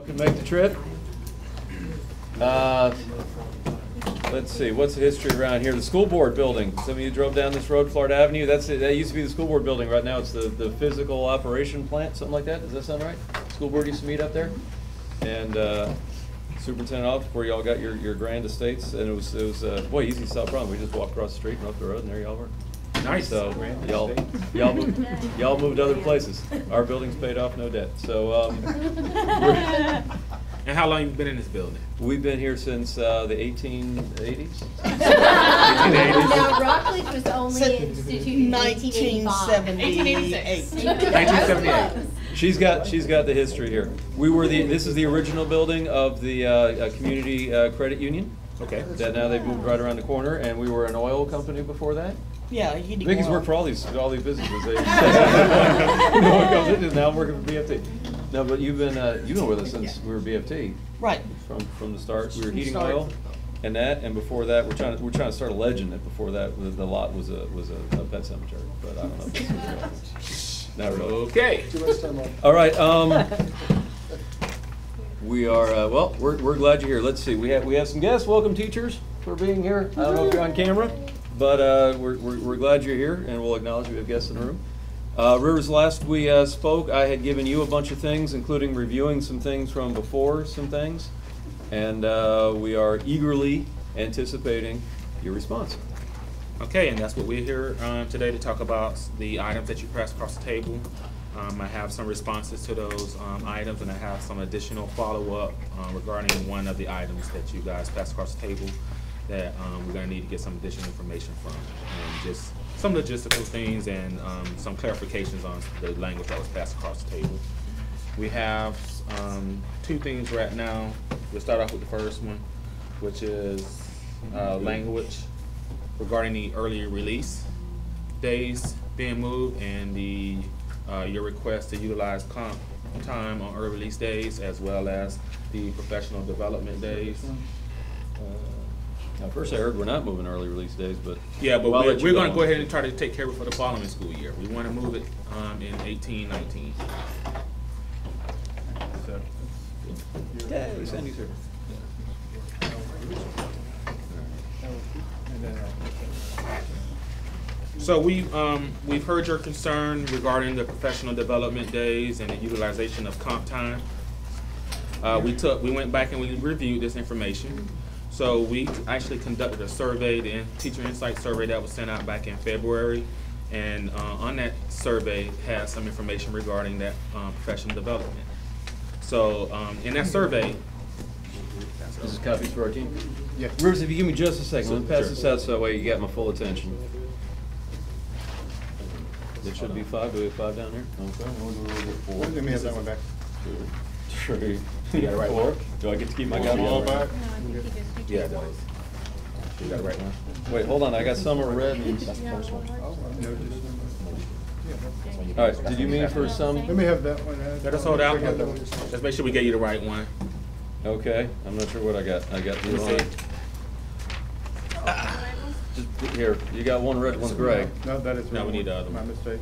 Can make the trip. Let's see, what's the history around here? The school board building. Some of you drove down this road, Florida Avenue. That used to be the school board building. Right now it's the physical operation plant, something like that. Does that sound right? School board used to meet up there. And superintendent office where y'all got your grand estates. And it was boy, easy to solve problem. We just walked across the street and up the road and there y'all were. Nice. So y'all moved other places. Our building's paid off, no debt. So And how long you been in this building? we've been here since the 1880s. No, Rockledge was only instituted in 1978. 1978. She's got the history here. This is the original building of the community credit union. Okay. That now they've moved right around the corner, and we were an oil company before that. Yeah, you did Vicky's well. worked for all these businesses. No one comes in, and now I'm working for BFT. No, but you've been with us since we were BFT. Right. From the start. We were heating oil, and before that we're trying to start a legend. That before that the lot was a pet cemetery, but I don't know if this is real. Not really. Okay. All right. We are we're glad you're here. Let's see. We have some guests. Welcome, teachers, for being here. I don't know if you're on camera, but we're glad you're here, and we'll acknowledge we have guests in the room. Rivers, last we spoke, I had given you a bunch of things, including reviewing some things from before, some things, and we are eagerly anticipating your response. Okay, and that's what we're here today to talk about, the items that you pressed across the table. I have some responses to those items, and I have some additional follow-up regarding one of the items that you guys passed across the table that we're going to need to get some additional information from, and just some logistical things and some clarifications on the language that was passed across the table. We have two things right now. We'll start off with the first one, which is language regarding the early release days being moved and your request to utilize comp time on early release days as well as the professional development days. Now, first I heard we're not moving early release days, but Yeah, but I'll let you we're going to on. go ahead and try to take care of it for the following school year. We want to move it in 18-19. Yeah, Sandy's here. So we've heard your concern regarding the professional development days and the utilization of comp time. We went back and we reviewed this information. So we actually conducted a survey, the Teacher Insight survey that was sent out back in February. And on that survey had some information regarding that professional development. So in that survey, This is copies for our team? Yeah. Rivers, if you give me just a second, let me pass Sure. this out so that way you get my full attention. It should be 5. Do we have 5 down there? Okay, we'll get 4. Let me have that one back. 2, 3, You got it right 4. one? Do I get to keep my Want them all copy? back? yeah, that was. You got it right one? Wait, hold on, I got some are red and... That's the first one. All right, did you mean for some? Let me have that one. Let us hold out. Bring that one. Let's make sure we get you the right one. Okay, I'm not sure what I got. I got Let me two see. on. Just here, you got one red, one's gray. No, that is No, wrong we need one. the other My one. mistake.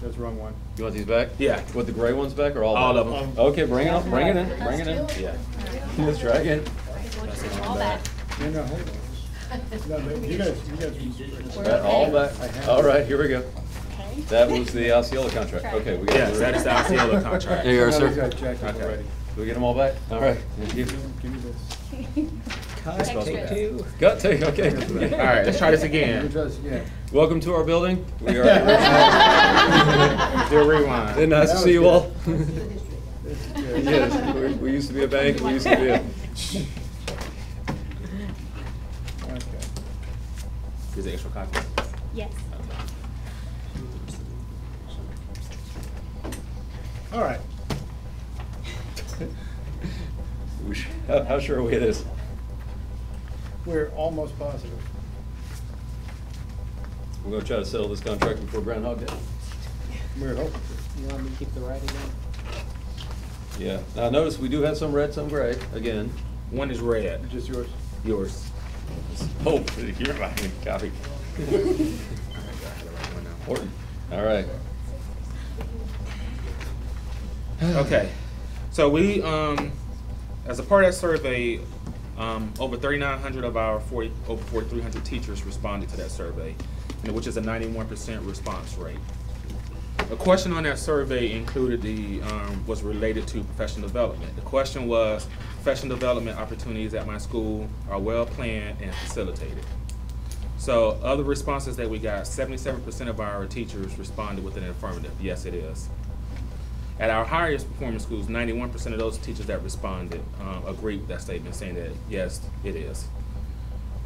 That's the wrong one. You want these back? Yeah. What, the gray ones back or all All back? of them. Okay, bring it on, bring it in, bring it in. Yeah. Let's try again. All that. No, no, hold on. No, you guys. That all back. All right, here we go. That was the Osceola contract. Okay, we got it. Yes, that is the Osceola contract. There you are, No, we sir. got checked Okay. already. Do we get them all back? All right. Thank you. Give me this. Got take, okay. All right, let's try this Let me again. try this again. Welcome to our building. We are. Do a rewind. Nice to That was see you good. all. This is good. Yes, we used to be a bank. We used to be a. Okay. Is it extra copy? Yes. All right. How sure are we of this? We're almost positive. We're gonna try to settle this contract before Groundhog Day. We're hoping. You want me to keep the writing on? Yeah. Now notice we do have some red, some gray. Again. One is red. Just yours. Yours. Oh, you're right. Copy. Important. All right. Okay. So we, as a part of that survey, over 3,900 of our over 4,300 teachers responded to that survey, which is a 91% response rate. A question on that survey included was related to professional development. The question was, professional development opportunities at my school are well planned and facilitated. So other responses that we got, 77% of our teachers responded with an affirmative, yes it is. At our highest performing schools, 91% of those teachers that responded agreed with that statement, saying that yes, it is.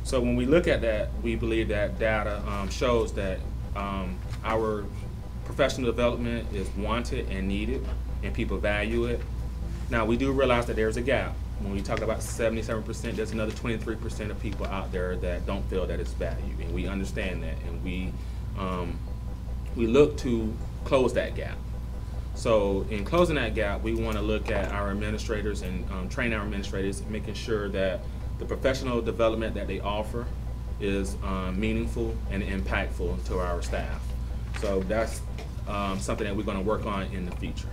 So when we look at that, we believe that data shows that our professional development is wanted and needed, and people value it. Now, we do realize that there's a gap. When we talk about 77%, there's another 23% of people out there that don't feel that it's valued, and we understand that, and we look to close that gap. So in closing that gap, we want to look at our administrators and train our administrators, making sure that the professional development that they offer is meaningful and impactful to our staff. So that's something that we're going to work on in the future.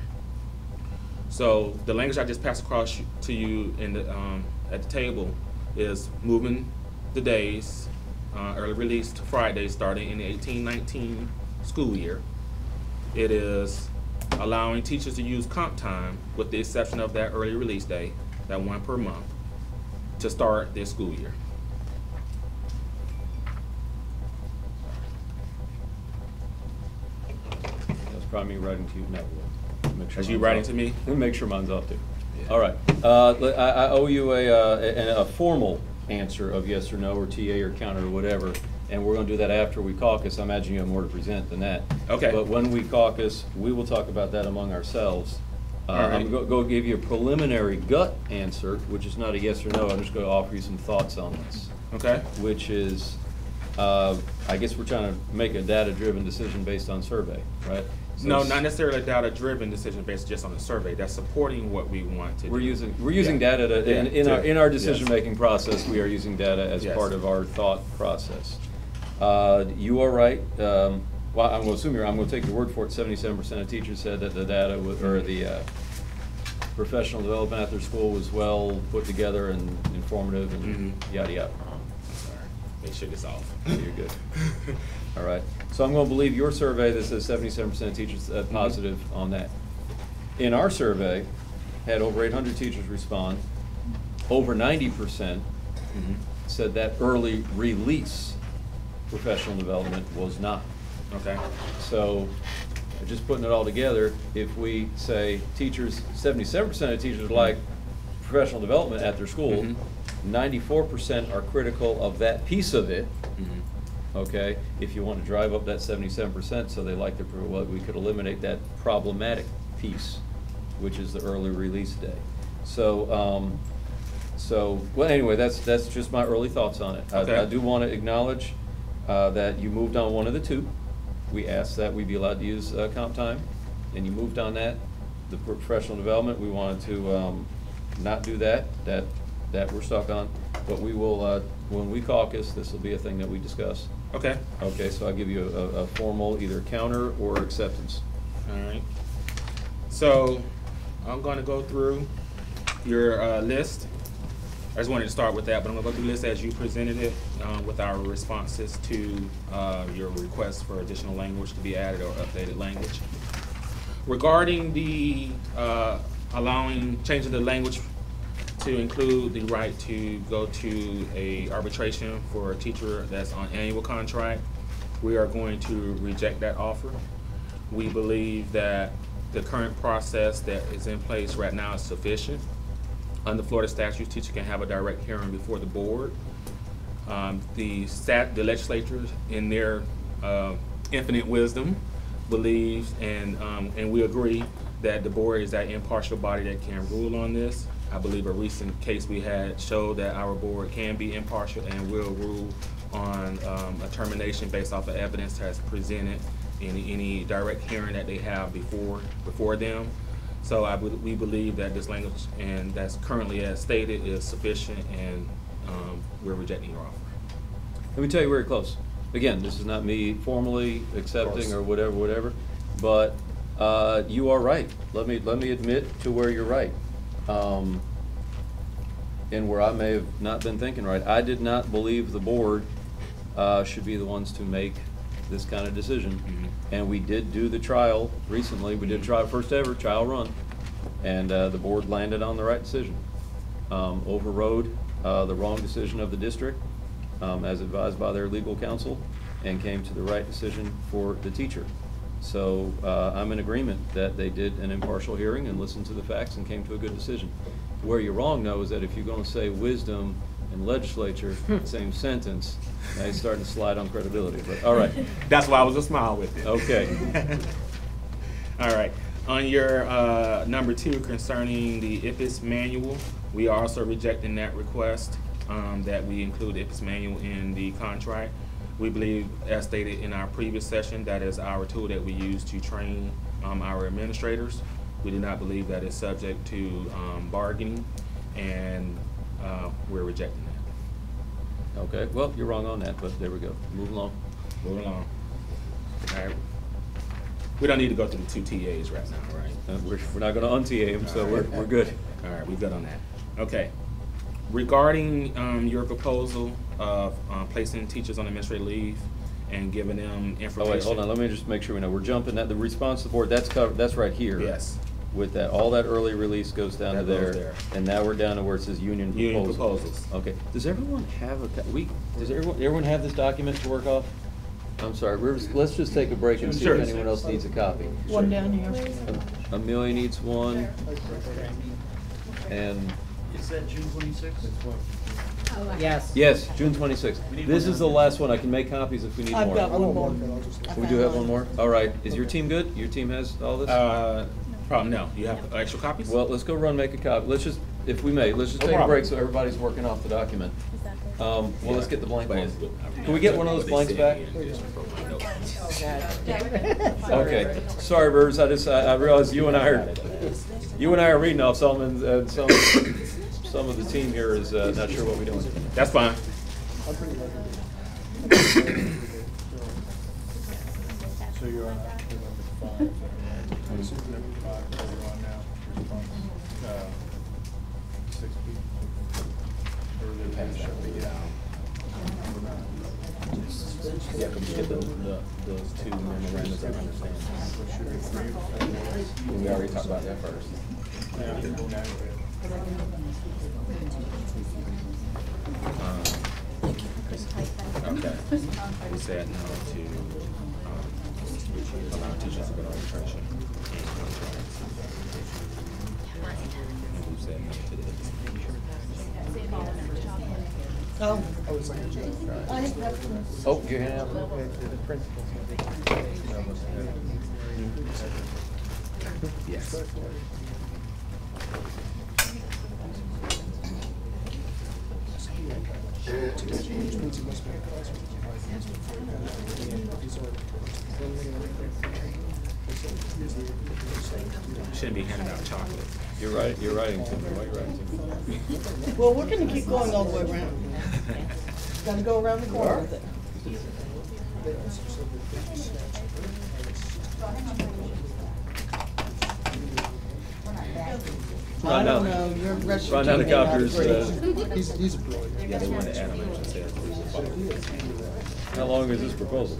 So the language I just passed across to you in the, at the table is moving the days, early release to Friday starting in the 18-19 school year. It is allowing teachers to use comp time with the exception of that early release day, that one per month, to start their school year. That's probably me writing to you. No. Make sure As you mine's writing off. to me? Let me make sure mine's off too. Yeah. All right. I owe you a formal answer of yes or no or TA or counter or whatever, and we're going to do that after we caucus. I imagine you have more to present than that. Okay. But when we caucus, we will talk about that among ourselves. All right. I'm going to go give you a preliminary gut answer, which is not a yes or no. I'm just going to offer you some thoughts on this. Okay. Which is, I guess we're trying to make a data-driven decision based on survey, right? So No, not necessarily a data-driven decision based just on the survey. That's supporting what we want to do. We're using data to, Yeah. in our decision-making process, we are using data as Yes. part of our thought process. You are right. Well, I'm going to assume I'm going to take your word for it. 77% of teachers said that the data or the professional development at their school was well put together and informative and yada yada. Sorry. Make sure it's off. You're good. All right. So I'm going to believe your survey that says 77% of teachers positive on that. In our survey, had over 800 teachers respond. Over 90% said that early release professional development was not. Okay. So just putting it all together, if we say teachers, 77% of teachers like professional development at their school, 94% are critical of that piece of it. Okay, if you want to drive up that 77%, so they like the, well, we could eliminate that problematic piece, which is the early release day. So, well, anyway, that's just my early thoughts on it. Okay. I do want to acknowledge that you moved on one of the two. We asked that we be allowed to use comp time, and you moved on that. The professional development, we wanted to not do that. That we're stuck on, but we will, when we caucus, this will be a thing that we discuss. Okay. Okay, so I'll give you a formal either counter or acceptance. All right. So I'm going to go through your list. I just wanted to start with that, but I'm going to go through the list as you presented it with our responses to your request for additional language to be added or updated language. Regarding the changing the language to include the right to go to a arbitration for a teacher that's on annual contract, we are going to reject that offer. We believe that the current process that is in place right now is sufficient. Under Florida statutes, teacher can have a direct hearing before the board. The legislature, in their infinite wisdom, believes and we agree that the board is that impartial body that can rule on this. I believe a recent case we had showed that our board can be impartial and will rule on a termination based off of evidence that's presented in any direct hearing that they have before them. So we believe that this language and that's currently as stated is sufficient, and we're rejecting your offer. Let me tell you very close. Again, this is not me formally accepting or whatever, but you are right. Let me admit to where you're right. And where I may have not been thinking right, I did not believe the board should be the ones to make this kind of decision. And we did do the trial recently. We did try first ever trial run, and the board landed on the right decision. Overrode the wrong decision of the district, as advised by their legal counsel, and came to the right decision for the teacher. So I'm in agreement that they did an impartial hearing and listened to the facts and came to a good decision. Where you're wrong, though, is that if you're going to say wisdom and legislature, same sentence, now you're starting to slide on credibility. But all right. That's why I was a smile with it. Okay. All right. On your number 2 concerning the IPIS manual, we are also rejecting that request that we include the IPIS manual in the contract. We believe, as stated in our previous session, that is our tool that we use to train our administrators. We do not believe that it's subject to bargaining, and we're rejecting that. Okay. Well, you're wrong on that, but there we go. Move along. Moving along. All right. We don't need to go through the 2 TAs right now, right? We're not going to un-TA them, so we're good. All right, we're good on that. Okay. Regarding your proposal of placing teachers on administrative leave and giving them information. Oh, wait, hold on. Let me just make sure we know. We're jumping at the response to the board. That's covered. That's right here. Yes. With that, all that early release goes down to That goes there. there. And now we're down to where it says union proposals. Okay. Does everyone have does everyone have this document to work off? I'm sorry, let's just take a break and see Sure. if anyone else needs a copy. One down here. Amelia needs one, and, Is that June 26th? Yes. yes, June 26th. This is the last one. I can make copies if we need I've more. got one more. We do have one more? All right. Is your team good? Your team has all this? Problem, no. You have extra copies? Well, let's go run, make a copy. Let's just, if we may, let's just No take a problem. break so everybody's working off the document. Well, let's get the blank But one. it's- Can we get one of those blanks back? Oh, Okay. Sorry, Rivers, I realized you and I are reading off some, and some of the team here is not sure what we're doing. That's fine. So you're on number 5. Number 5, where you're on now, response, 6 people. Or the should be, Yeah, can we get those 2 memorandums of understanding? We already talked about that first. Okay. We said no to allow teachers to go to arbitration and contracts. And we said no to the Oh. Oh, your hand out. Yes. Shouldn't be handing out chocolate. You're right, you're writing to me. Why are you writing to me? Well, we're gonna keep going all the way around. Gotta go around the corner with it. I don't know, your rest of Run your out team of may not copiers. agree. He's a brilliant. Yeah, they wanted to add a mention there. How long is this proposal?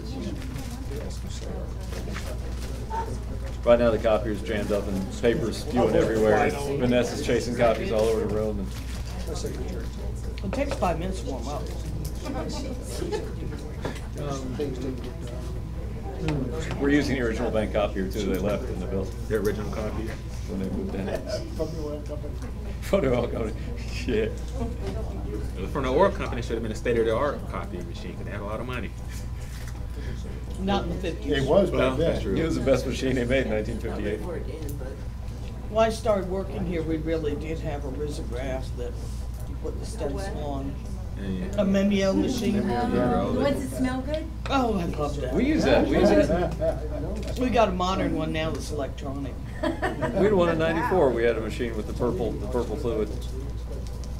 Right now, the copier's jammed up and paper's spewing everywhere. Vanessa's chasing copies all over the room. It takes 5 minutes to warm up. We're using the original bank copier too. They left in the building The original copy. when they moved in. From the oil company. Photo all company. Shit. From the oil company, should have been a state-of-the-art copying machine, because they had a lot of money. Not in the 50s. It was Well, back that's then. true. It was the best machine they made in 1958. When I started working here, we really did have a risograph that you put the stencil on. A Memio machine. Does it smell good? Oh, I love that. We use that. We use that. We got a modern one now that's electronic. We had one in '94. We had a machine with the purple fluid.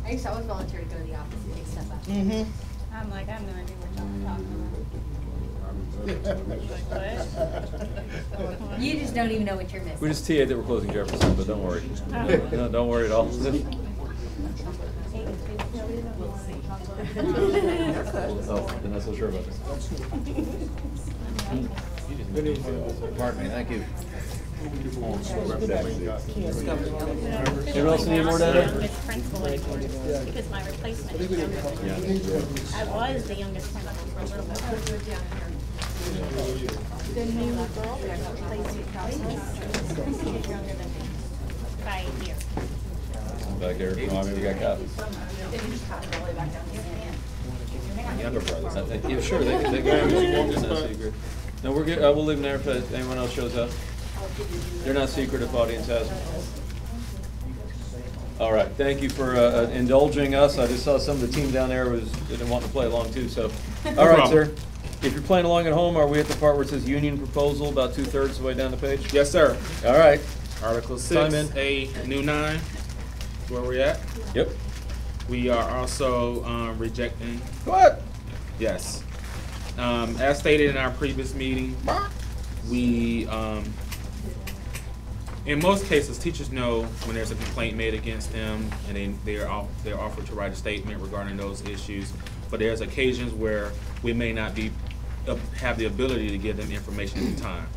I used to always volunteer to go to the office and pick stuff up. Mm-hmm. I'm like, I have no idea what y'all are talking about. You just don't even know what you're missing. We just TA'd that we're closing Jefferson, but don't worry. No, don't worry at all. Oh, I'm not so sure about this. Pardon me, thank you. Anyone else need more data? Youngest principal at Georgia because my replacement is younger than me. I was the youngest principal for a little bit. The new girl that replaced me is younger than me by a year. Back there, no, I mean, we got copies. Younger brothers. Yeah, sure, they can it's not secret. No, we're good, we'll leave them there if anyone else shows up. They're not secret if audience has them. All right, thank you for indulging us. I just saw some of the team down there didn't want to play along too, so. All right, sir. If you're playing along at home, are we at the part where it says union proposal, about 2/3 of the way down the page? Yes, sir. All right. Article Time 6, in. A new 9, where we're at. Yep. We are also rejecting, What? yes. As stated in our previous meeting, we, in most cases, teachers know when there's a complaint made against them, and they're offered to write a statement regarding those issues. But there's occasions where we may not have the ability to give them information at the time.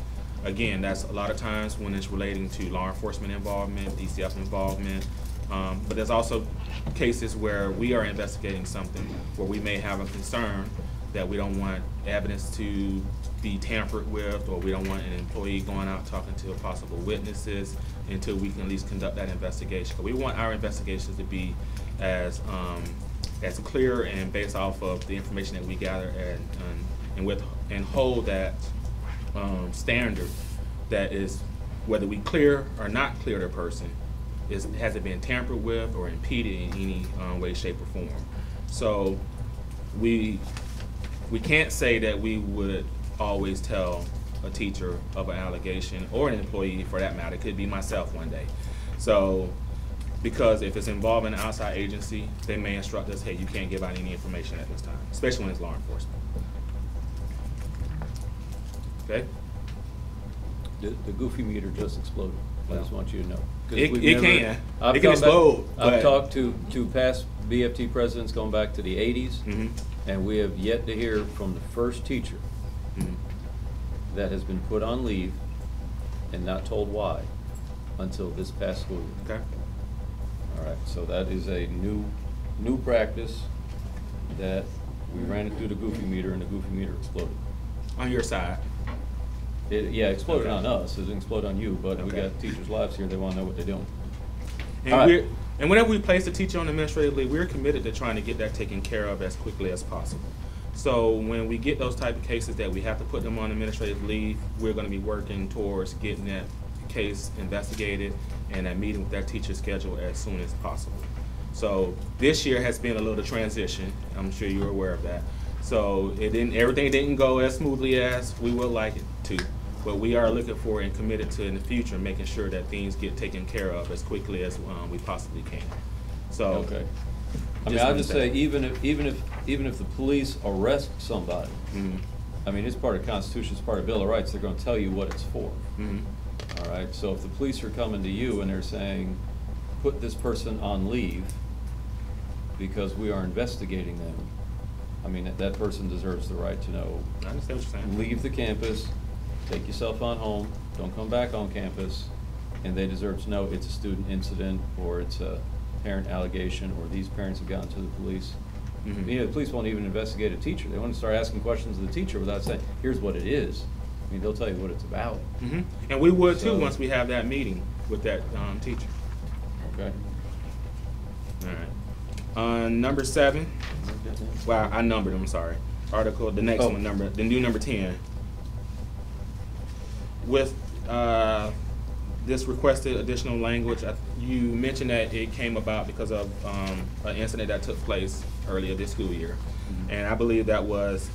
Again, that's a lot of times when it's relating to law enforcement involvement, DCF involvement. But there's also cases where we are investigating something where we may have a concern that we don't want evidence to be tampered with, or we don't want an employee going out talking to possible witnesses until we can at least conduct that investigation. We want our investigations to be as clear and based off of the information that we gather and hold that standard that is, whether we clear or not clear the person, has it been tampered with or impeded in any way, shape, or form. So we can't say that we would always tell a teacher of an allegation, or an employee for that matter. It could be myself one day. So, because if it's involving an outside agency, they may instruct us, hey, you can't give out any information at this time, especially when it's law enforcement. Okay? The goofy meter just exploded. I just want you to know. 'Cause It we've can. I've It can gone back- explode, I've but- talked to past BFT presidents going back to the 80s, Mm-hmm. and we have yet to hear from the first teacher Mm-hmm. that has been put on leave and not told why until this past school year. Okay. All right, so that is a new practice that we ran it through the goofy meter, and the goofy meter exploded. On your side. Yeah, it exploded Okay. on us, it didn't explode on you, but we Okay. got teachers' lives here, they wanna know what they're doing. And All right. and whenever we place a teacher on administrative leave, we're committed to trying to get that taken care of as quickly as possible. So when we get those type of cases that we have to put them on administrative leave, we're gonna be working towards getting that case investigated and that meeting with that teacher scheduled as soon as possible. So this year has been a little transition, I'm sure you're aware of that. So everything didn't go as smoothly as we would like it to, but we are looking for and committed to in the future making sure that things get taken care of as quickly as we possibly can. So. Okay. I mean, Just I'll just say, understand. even if the police arrest somebody, Mhm. I mean, it's part of the Constitution, it's part of the Bill of Rights, they're gonna tell you what it's for. Mhm. All right, so if the police are coming to you and they're saying, put this person on leave because we are investigating them, I mean, that person deserves the right to know, I understand what you're saying. leave the campus, take yourself on home, don't come back on campus, and they deserve to know it's a student incident, or it's a parent allegation, or these parents have gone to the police. Mhm. You know, the police won't even investigate a teacher. They want to start asking questions of the teacher without saying, here's what it is. I mean, they'll tell you what it's about, Mhm. And we would too, So- once we have that meeting with that teacher. okay? All right. Number 7. Wow, I numbered them, I'm sorry. Article, the next Oh. one, the new number 10. With this requested additional language, you mentioned that it came about because of an incident that took place earlier this school year. And I believe that was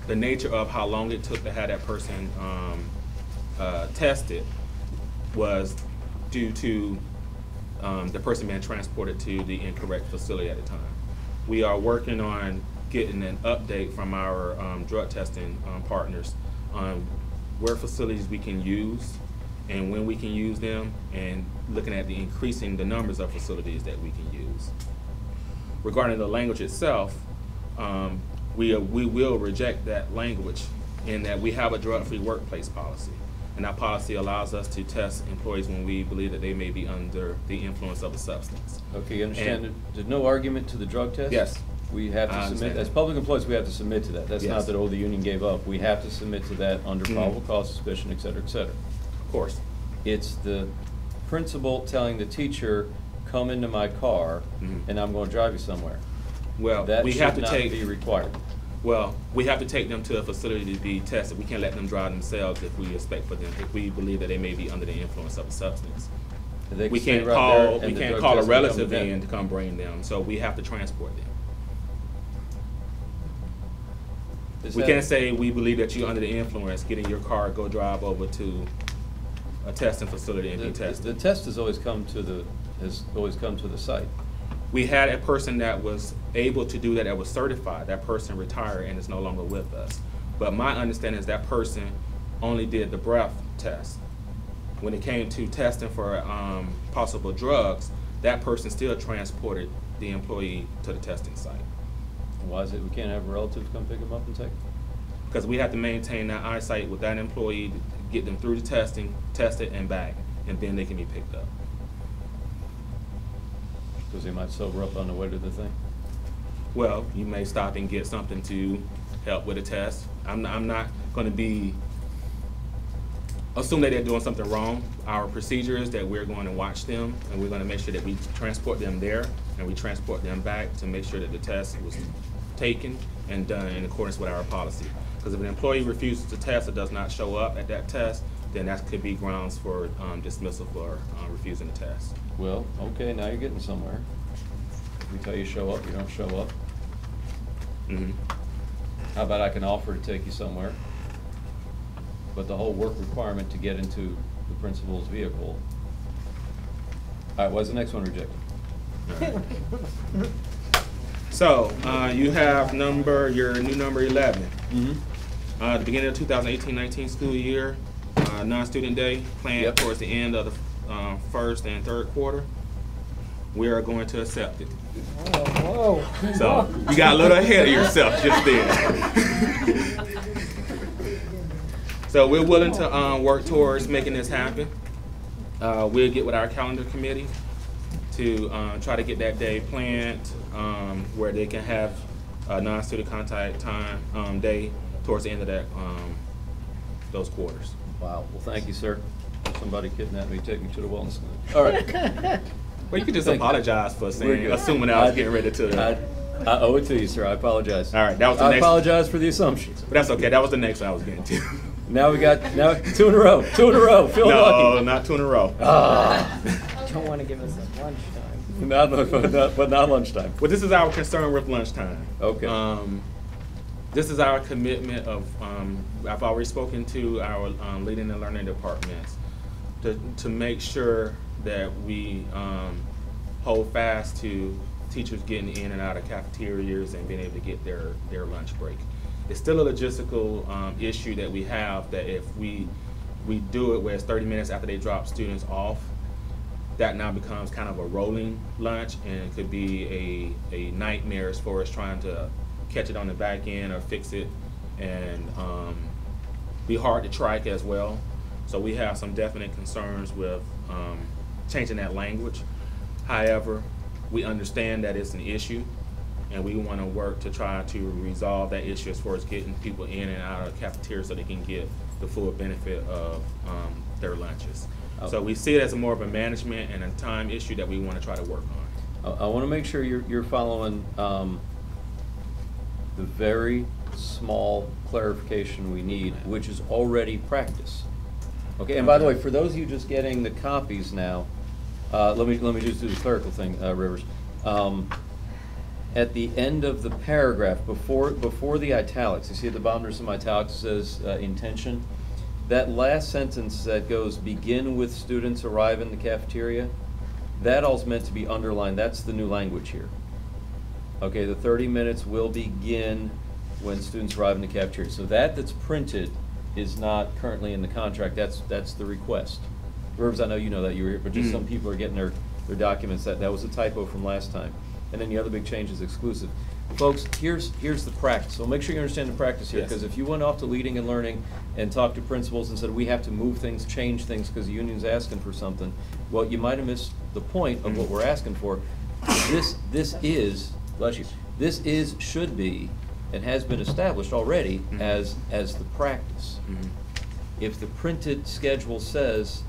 the nature of how long it took to have that person tested was due to the person being transported to the incorrect facility at the time. We are working on getting an update from our drug testing partners on where facilities we can use and when we can use them, and looking at increasing the numbers of facilities that we can use. Regarding the language itself, we will reject that language in that we have a drug-free workplace policy. And that policy allows us to test employees when we believe that they may be under the influence of a substance. Okay, you understand that there's no argument to the drug test? Yes. We have to I submit, understand. as public employees, we have to submit to that. That's not Yes. that, oh, the union gave up. We have to submit to that under Mhm. probable cause, suspicion, et cetera, et cetera. Of course. It's the principal telling the teacher, come into my car Mhm. and I'm gonna drive you somewhere. Well, That we should have to not take. be required. Well, we have to take them to a facility to be tested. We can't let them drive themselves if we expect for them, if we believe that they may be under the influence of a substance. They We can stay can't right there call, and we the can't drug call a test will come relative to them. in to come bring them, so we have to transport them. Is We that- can't say, we believe that you're under the influence, get in your car, go drive over to a testing facility and be The tested. test has always come to the site. We had a person that was able to do that, that was certified. That person retired and is no longer with us. But my understanding is that person only did the breath test. When it came to testing for possible drugs, that person still transported the employee to the testing site. Why is it we can't have relatives come pick them up and take them? Because we have to maintain that eyesight with that employee, to get them through the testing, test it and back, and then they can be picked up. Because they might sober up on the way to the thing? Well, you may stop and get something to help with a test. I'm not going to be assume that they're doing something wrong. Our procedure is that we're going to watch them, and we're going to make sure that we transport them there and we transport them back to make sure that the test was taken and done in accordance with our policy. Because if an employee refuses to test or does not show up at that test, then that could be grounds for dismissal for refusing the test. Well, okay, now you're getting somewhere. If we tell you show up, you don't show up. Mm-hmm. How about I can offer to take you somewhere, but the whole work requirement to get into the principal's vehicle. All right, why's the next one rejected? So you have your new number 11. Mm-hmm. The beginning of 2018-19 school year, non-student day planned Yep. towards the end of the first and third quarter. We are going to accept it. Whoa. So you got a little ahead of yourself just then. So we're willing to work towards making this happen. We'll get with our calendar committee to try to get that day planned where they can have a non-student contact time day towards the end of that those quarters. Wow, well, thank you, sir. Somebody kidnapped me, take me to the wellness clinic. All right. Well, you could just Thank you. apologize for We're saying, good. assuming I was getting ready to. I owe it to you, sir. I apologize. All right, that was the I next. apologize for the assumptions. But that's okay. That was the next one I was getting to. Now we got, two in a row, feeling No, lucky. not two in a row. Don't want to give us a lunchtime. But not lunchtime. Well, this is our concern with lunchtime. Okay. This is our commitment of, I've already spoken to our leading and learning departments to make sure that we hold fast to teachers getting in and out of cafeterias and being able to get their lunch break. It's still a logistical issue that we have, that if we do it where it's 30 minutes after they drop students off, that now becomes kind of a rolling lunch, and it could be a nightmare as far as trying to catch it on the back end or fix it, and be hard to track as well. So we have some definite concerns with changing that language. However, we understand that it's an issue, and we want to work to try to resolve that issue as far as getting people in and out of the cafeteria so they can get the full benefit of their lunches. So we see it as more of a management and a time issue that we want to try to work on. I want to make sure you're following the very small clarification we need, which is already practice. Okay, and by the way, for those of you just getting the copies now, let me just do the clerical thing, Rivers. At the end of the paragraph, before the italics, you see at the bottom there's some italics, it says intention. That last sentence that goes, begin with students arrive in the cafeteria, that all's meant to be underlined. That's the new language here. Okay, the 30 minutes will begin when students arrive in the cafeteria. So that's printed is not currently in the contract, that's the request. Rivers, I know you know that, you were here, but just some people are getting their documents, that was a typo from last time. And then the other big change is exclusive. Folks, here's the practice, so make sure you understand the practice here, because if you went off to Leading and Learning and talked to principals and said, we have to move things, change things, because the union's asking for something, well, you might have missed the point of what we're asking for. This is, bless you, should be, and has been established already as the practice. If the printed schedule says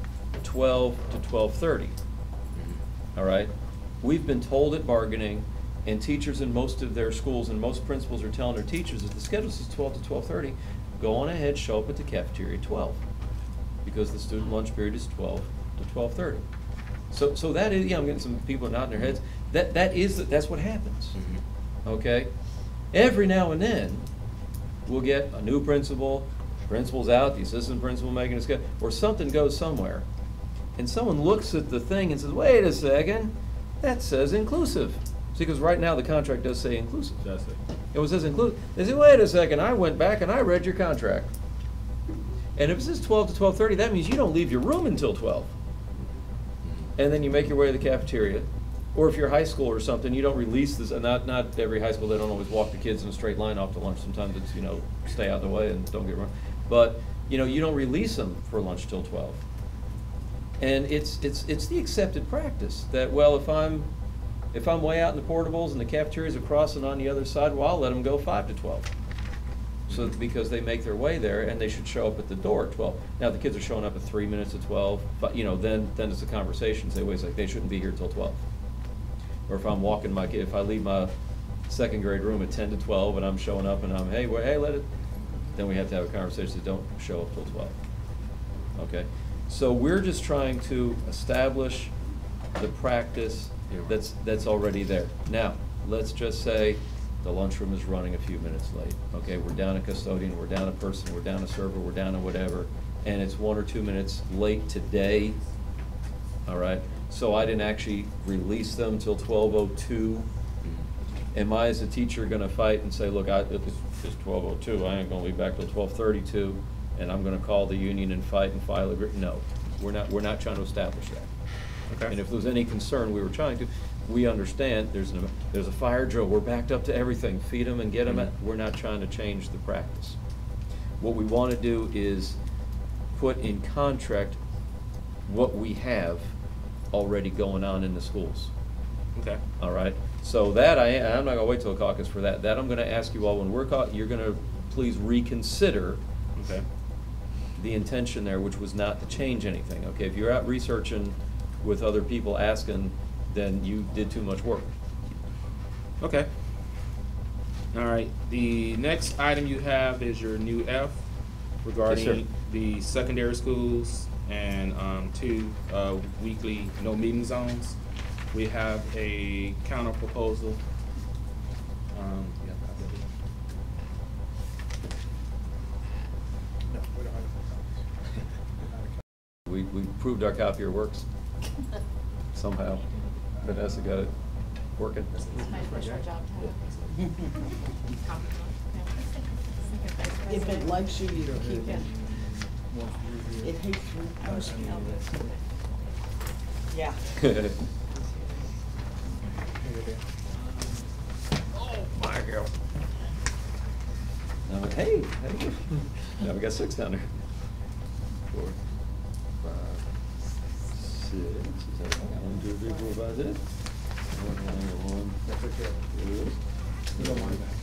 12 to 12:30, all right, we've been told at bargaining, and teachers in most of their schools and most principals are telling their teachers, if the schedule says 12 to 12:30, go on ahead, show up at the cafeteria at 12, because the student lunch period is 12 to 12:30. So that is, I'm getting some people nodding their heads. That's what happens. Okay, every now and then we'll get a new principal's out, the assistant principal making a schedule, or something goes somewhere, and someone looks at the thing and says, wait a second, that says inclusive. See, because right now the contract does say inclusive. Does it? It says inclusive. They say, wait a second, I went back and I read your contract. And if it says 12 to 12:30, that means you don't leave your room until 12. And then you make your way to the cafeteria. Or if you're high school or something, you don't release this, and not every high school, they don't always walk the kids in a straight line off to lunch. Sometimes it's, stay out of the way and don't get run. But, you don't release them for lunch till 12. And it's the accepted practice that, well, if I'm way out in the portables and the cafeterias are crossing on the other side, well, I'll let them go 5 to 12. So because they make their way there, and they should show up at the door at 12. Now, if the kids are showing up at 3 minutes to 12, but, then it's a conversation. Say, wait a second, they shouldn't be here till 12. Or if I'm walking my kid, if I leave my second grade room at 10 to 12 and I'm showing up and I'm, hey, let it, then we have to have a conversation that don't show up till 12. Okay? So we're just trying to establish the practice that's already there. Now, let's just say the lunchroom is running a few minutes late. Okay, we're down a custodian, we're down a person, we're down a server, we're down a whatever, and it's 1 or 2 minutes late today. All right? So I didn't actually release them till 12:02. Am I, as a teacher, going to fight and say, look, it's 12:02, I ain't going to be back till 12:32, and I'm going to call the union and fight and file a agreement? No, we're not trying to establish that. Okay. And if there was any concern, we understand there's a fire drill, we're backed up to everything, feed them and get them. We're not trying to change the practice. What we want to do is put in contract what we have already going on in the schools. Okay. All right. So that I'm not gonna wait till a caucus for that. That I'm gonna ask you all when we're you're gonna please reconsider. Okay. The intention there, which was not to change anything. Okay. If you're out researching with other people asking, then you did too much work. Okay. All right. The next item you have is your new F regarding Yes, sir. the secondary schools and 2 weekly no meeting zones. We have a counter proposal. You have a copy of it? No, we don't have a copy. We proved our copier works somehow. Vanessa got it working. It's my first job title. If it likes you, you keep it. Once we review It hates you. Post me on this. Yeah. Oh my God. Now, hey, now we got 6 down there. 4, 5, 6. Is that 1, 2, 3, 4, 5, 6? 1, That's okay. 2, We don't mind that.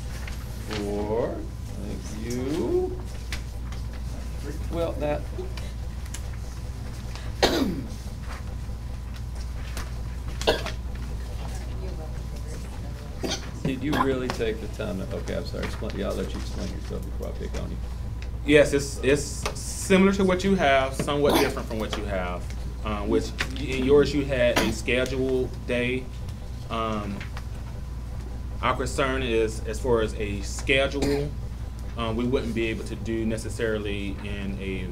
4. Thank you. Well, that. Did you really take the time to, okay, I'm sorry, yeah, I'll let you explain yourself before I pick on you. Yes, it's similar to what you have, somewhat different from what you have. Which in yours you had a scheduled day. Our concern is as far as a schedule, we wouldn't be able to do necessarily in a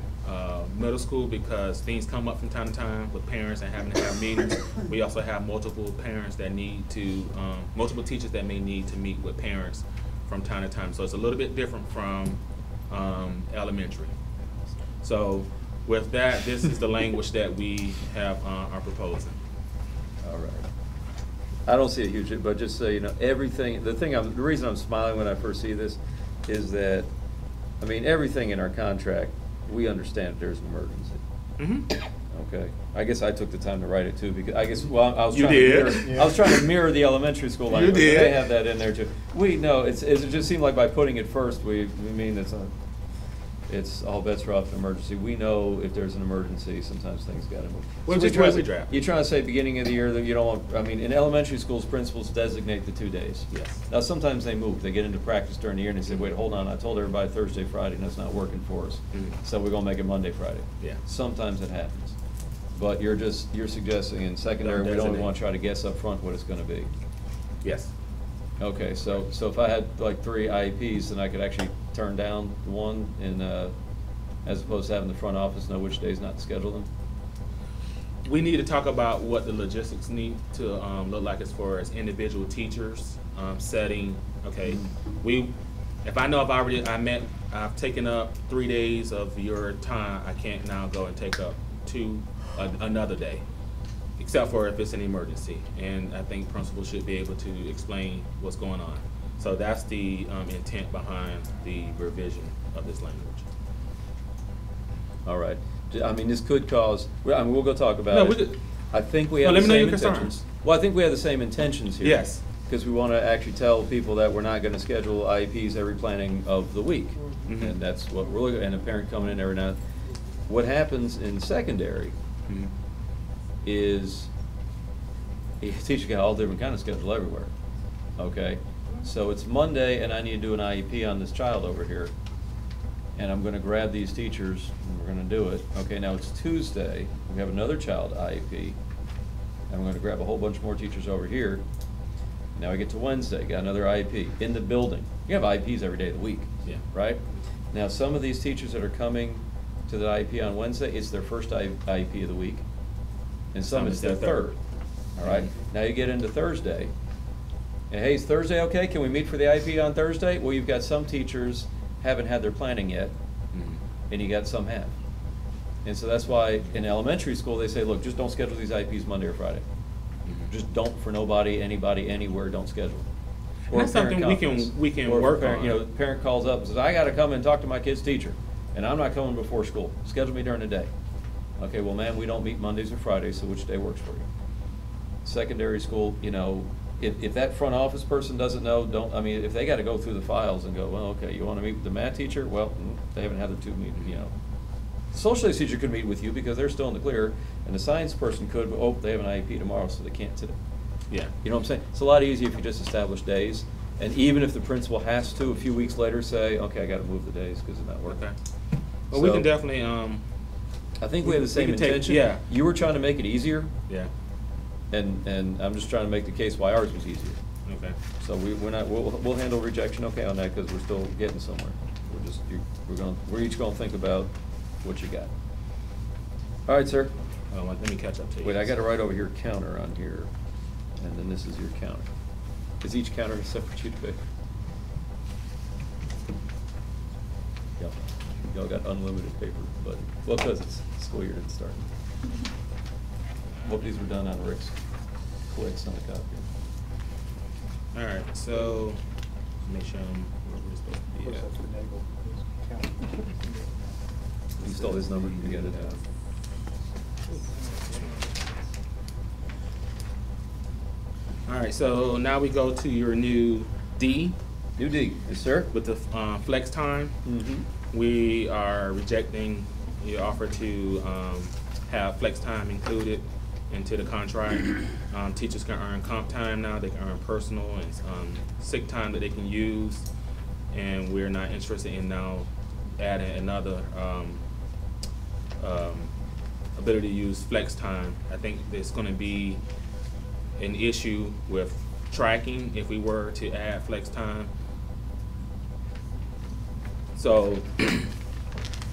middle school because things come up from time to time with parents and having to have meetings. We also have multiple parents that need to, multiple teachers that may need to meet with parents from time to time. So it's a little bit different from elementary. So with that, this is the language that we have are proposing. All right. I don't see a huge, but just so you know, everything, the reason I'm smiling when I first see this is that, I mean, everything in our contract, we understand if there's an emergency. Mm-hmm. Okay. I guess I took the time to write it too because I guess, well, I was You trying did. to mirror, I was trying to mirror the elementary school language. but did. They have that in there too. We know, it just seemed like by putting it first, we mean it's all bets are off an emergency. We know if there's an emergency, sometimes things gotta move. Well, So just we try what we to- draft. You're trying to say beginning of the year that you don't want, I mean, in elementary schools, principals designate the 2 days. Yes. Now, sometimes they move. They get into practice during the year and they say, wait, hold on, I told everybody Thursday, Friday, and that's not working for us. Mhm. So we're gonna make it Monday, Friday. Yeah. Sometimes it happens. But you're suggesting in secondary, we don't Designate. wanna try to guess up front what it's gonna be. Yes. Okay, so if I had like 3 IEPs, then I could actually turn down one in, as opposed to having the front office know which days not to schedule them? We need to talk about what the logistics need to look like as far as individual teachers setting. Okay, if I know I've taken up 3 days of your time, I can't now go and take up another day, except for if it's an emergency. And I think principals should be able to explain what's going on. So that's the intent behind the revision of this language. All right. I mean, this could cause, I mean, we'll go talk about No, it. we could- I think we No, have let the me know same your concerns. intentions. Well, I think we have the same intentions here. Yes. Because we want to actually tell people that we're not going to schedule IEPs every planning of the week. Mhm. And that's what we're looking at, and a parent coming in every now. What happens in secondary Mhm. is a teacher got all different kind of schedule everywhere. Okay? So it's Monday and I need to do an IEP on this child over here. And I'm gonna grab these teachers and we're gonna do it. Okay, now it's Tuesday, we have another child IEP. And I'm gonna grab a whole bunch more teachers over here. Now we get to Wednesday, got another IEP in the building. You have IEPs every day of the week. Yeah. Right? Now, some of these teachers that are coming to the IEP on Wednesday, it's their first IEP of the week. And some it's their third. All right? Now you get into Thursday. And hey, is Thursday okay? Can we meet for the IEP on Thursday? Well, you've got some teachers haven't had their planning yet, and you got some have. And so that's why in elementary school, they say, look, just don't schedule these IEPs Monday or Friday. Just don't, for nobody, anybody, anywhere, don't schedule. And that's something we can Or if a work parent, on. You know, the parent calls up and says, I gotta come and talk to my kid's teacher, and I'm not coming before school. Schedule me during the day. Okay, well, ma'am, we don't meet Mondays or Fridays, so which day works for you? Secondary school, you know, if that front office person doesn't know, I mean, if they gotta go through the files and go, well, okay, you wanna meet with the math teacher? Well, they haven't had their 2 meetings, you know. Social studies teacher could meet with you because they're still in the clear, and the science person could, but, oh, they have an IEP tomorrow, so they can't today. Yeah. You know what I'm saying? It's a lot easier if you just establish days, and even if the principal has to, a few weeks later, say, okay, I gotta move the days because it's not working. Okay. Well, we So- can definitely, I think we have the same can take- intention. yeah. You were trying to make it easier, yeah, and I'm just trying to make the case why ours was easier. okay. So we'll handle rejection okay on that, because we're still getting somewhere. We're each gonna think about what you got. All right, sir. Let me catch up to you. Wait, I gotta write over your counter on here, and then this is your counter. Is each counter a separate sheet of paper? Yep. Y'all got unlimited paper, but, well, because it's school year didn't start. Hope these were done on Rick's clicks on the copy. All right, so make sure I'm where we're supposed Of to course, be that's at. the naval count. You stole his number, you got it out. All right, so now we go to your new D New D, yes, sir? with the flex time. Mm-hmm. We are rejecting your offer to have flex time included into the contract. Teachers can earn comp time now, they can earn personal and sick time that they can use. And we're not interested in now adding another ability to use flex time. I think there's gonna be an issue with tracking if we were to add flex time. So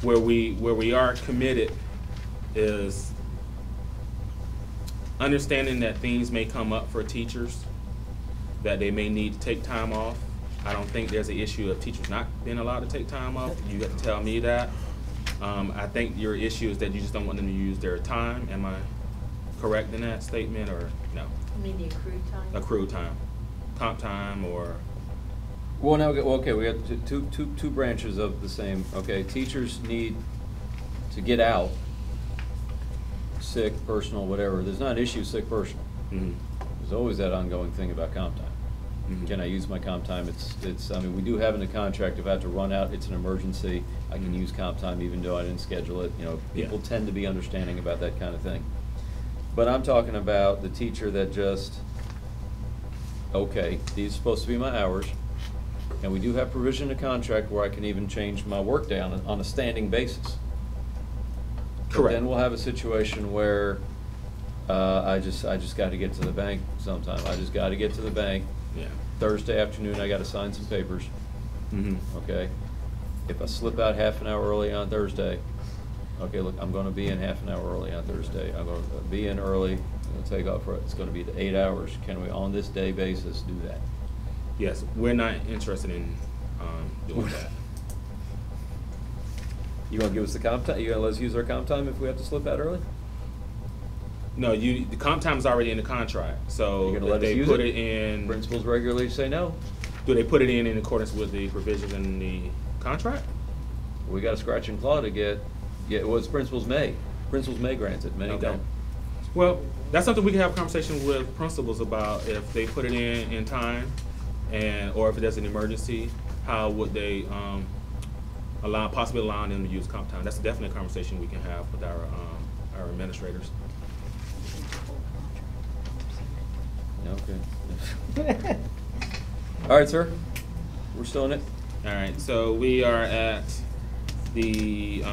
where we are committed is understanding that things may come up for teachers, that they may need to take time off. I don't think there's an issue of teachers not being allowed to take time off. You got to tell me that. I think your issue is that you just don't want them to use their time. Am I correct in that statement, or no? I mean, the accrued time. Accrued time, comp time, or Well, now, okay, we got two branches of the same, okay, teachers need to get out, sick, personal, whatever, there's not an issue sick, personal. Mhm. There's always that ongoing thing about comp time. Mhm. Can I use my comp time? It's, I mean, we do have in the contract, if I have to run out, it's an emergency, I can use comp time even though I didn't schedule it, you know, people Yeah. tend to be understanding about that kind of thing. But I'm talking about the teacher that just, okay, these are supposed to be my hours, and we do have provision in the contract where I can even change my work day on a standing basis. But Correct. then we'll have a situation where, I just gotta get to the bank sometime, I just gotta get to the bank. yeah. Thursday afternoon, I gotta sign some papers, Mhm. okay? If I slip out half an hour early on Thursday, okay, look, I'm gonna be in half an hour early on Thursday, I'm gonna be in early, I'm gonna take off for it, it's gonna be the 8 hours, can we, on this day basis, do that? Yes, we're not interested in doing that. You gonna give us the comp time, you gonna let us use our comp time if we have to slip out early? No, the comp time is already in the contract, so You're gonna let if us they use put it? it in. Principals regularly say no, Do they put it in accordance with the provisions in the contract? we gotta scratch and claw to get, what's principals may grant it, many Okay. don't. Well, that's something we can have a conversation with principals about. If they put it in time, or if there's an emergency, how would they possibly allow them to use comp time? That's definitely a conversation we can have with our administrators. Okay. All right, sir, we're still in it? All right, so we are at the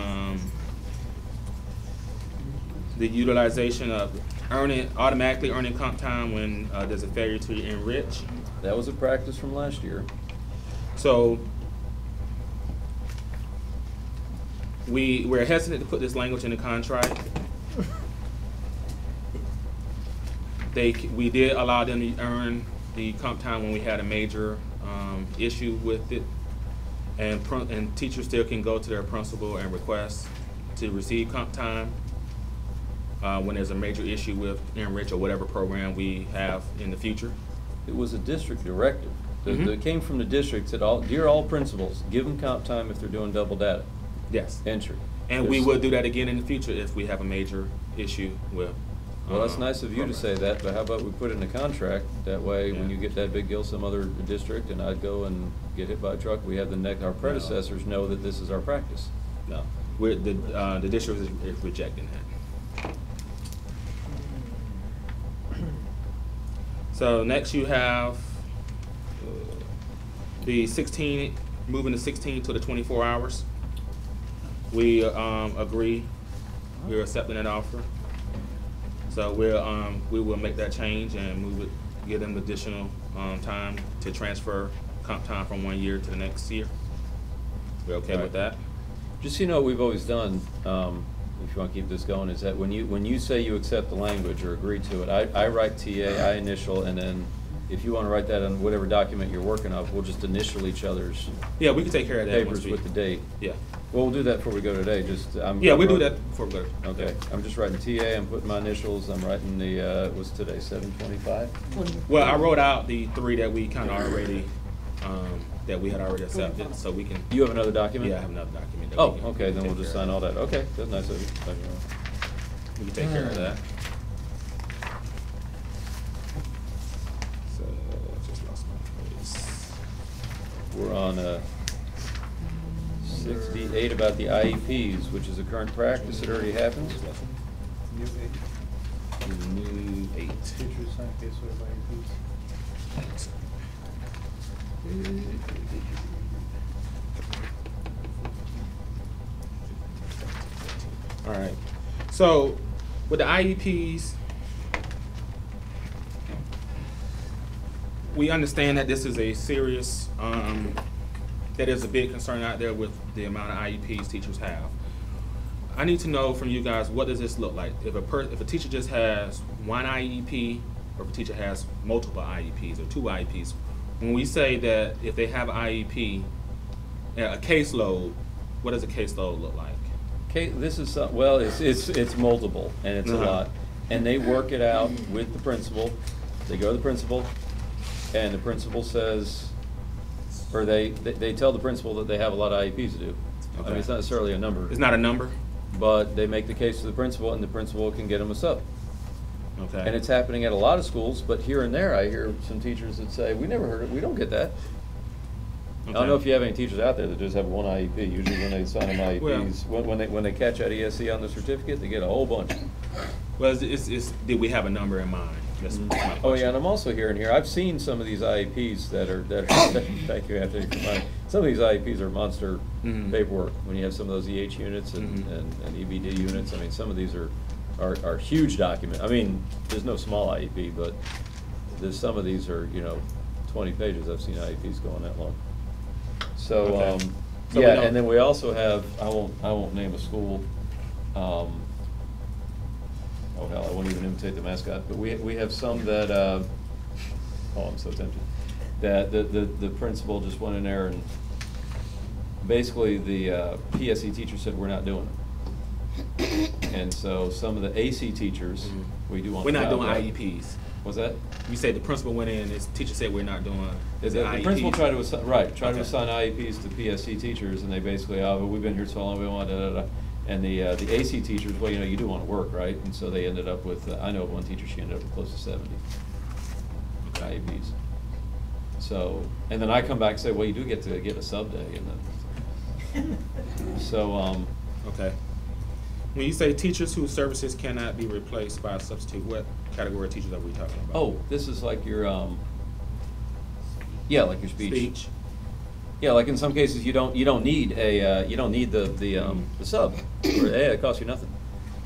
utilization of automatically earning comp time when there's a failure to enrich. That was a practice from last year. So we're hesitant to put this language in the contract. We did allow them to earn the comp time when we had a major issue with it, and teachers still can go to their principal and request to receive comp time when there's a major issue with Enrich or whatever program we have in the future. It was a district directive. Mhm. That came from the district, said, dear all principals, give them comp time if they're doing double data Yes. entry. And we There's- will do that again in the future if we have a major issue with. Well, that's nice of you to program. say that, but how about we put it in the contract? That way, when Yeah. you get that big deal, some other district, and I'd go and get hit by a truck, we have our predecessors know that this is our practice. No, the district is rejecting that. So next you have the 16, moving to 16 to the 24 hours. We agree, we're accepting that offer. So we will make that change and move it, give them additional time to transfer comp time from 1 year to the next year. We okay with that? Just so you know, what we've always done, if you want to keep this going, is that when you say you accept the language or agree to it, I write TA, I initial, and then if you want to write that on whatever document you're working off, we'll just initial each other's Yeah, we can take care of that. once papers we- with the date. Yeah. Well, we'll do that before we go today, Yeah, we do that before we go. Okay, I'm just writing TA, I'm putting my initials, I'm writing the, what's today, 7/25? Well, I wrote out the 3 that we kind of already, that we had already accepted, so we can. You have another document? Yeah, I have another document. that Oh, we can- okay, then we'll take just care sign of. all that. Okay, that's nice of you. We can take care of that. So, just lost my place. We're on 68 about the IEPs, which is a current practice, it already happens. New eight. New 8. Teachers sign case with IEPs. All right. So with the IEPs, we understand that this is a serious that is a big concern out there with the amount of IEPs teachers have. I need to know from you guys, what does this look like? If a teacher just has one IEP, or if a teacher has multiple IEPs or two IEPs, when we say that if they have an IEP, a caseload, what does a caseload look like? Okay, this is, well, it's multiple, and it's a lot. And they work it out with the principal. They go to the principal, and the principal says, or they tell the principal that they have a lot of IEPs to do. I mean, it's not necessarily a number. It's not a number? But they make the case to the principal, and the principal can get them a sub. Okay. And it's happening at a lot of schools, but here and there I hear some teachers that say, we never heard it, we don't get that. I don't know if you have any teachers out there that just have one IEP. Usually when they sign them IEPs, when they catch that ESC on the certificate, they get a whole bunch. Well, did we have a number in mind? That's my question. Oh yeah, and I'm also hearing here, I've seen some of these IEPs that are thank you, Anthony, for mine. Some of these IEPs are monster paperwork, when you have some of those EH units and EBD units. I mean, some of these are huge documents. I mean, there's no small IEP, but there's some of these are, 20 pages. I've seen IEPs going that long. So, Okay. So yeah, we don't- and then we also have, I won't name a school, oh hell, I won't even imitate the mascot, but we have some that, oh, I'm so tempted, that the principal just went in there and basically the PSE teacher said, we're not doing it. And so some of the AC teachers, we do want. We're not doing right? IEPs. What's that? You said the principal went in, his teacher said we're not doing The IEPs. principal tried to assign, to Okay. assign IEPs to PSC teachers, and they basically, oh, but we've been here so long, we want da. And the AC teachers, well, you do want to work, right? And so they ended up with, I know of one teacher, she ended up with close to 70 IEPs. So, and then I come back and say, well, you do get to get a sub day, and then, so, Okay. When you say teachers whose services cannot be replaced by a substitute, what category of teachers are we talking about? oh, this is like your, yeah, like your Speech. Yeah, like in some cases you don't need a you don't need the sub, or hey, it costs you nothing,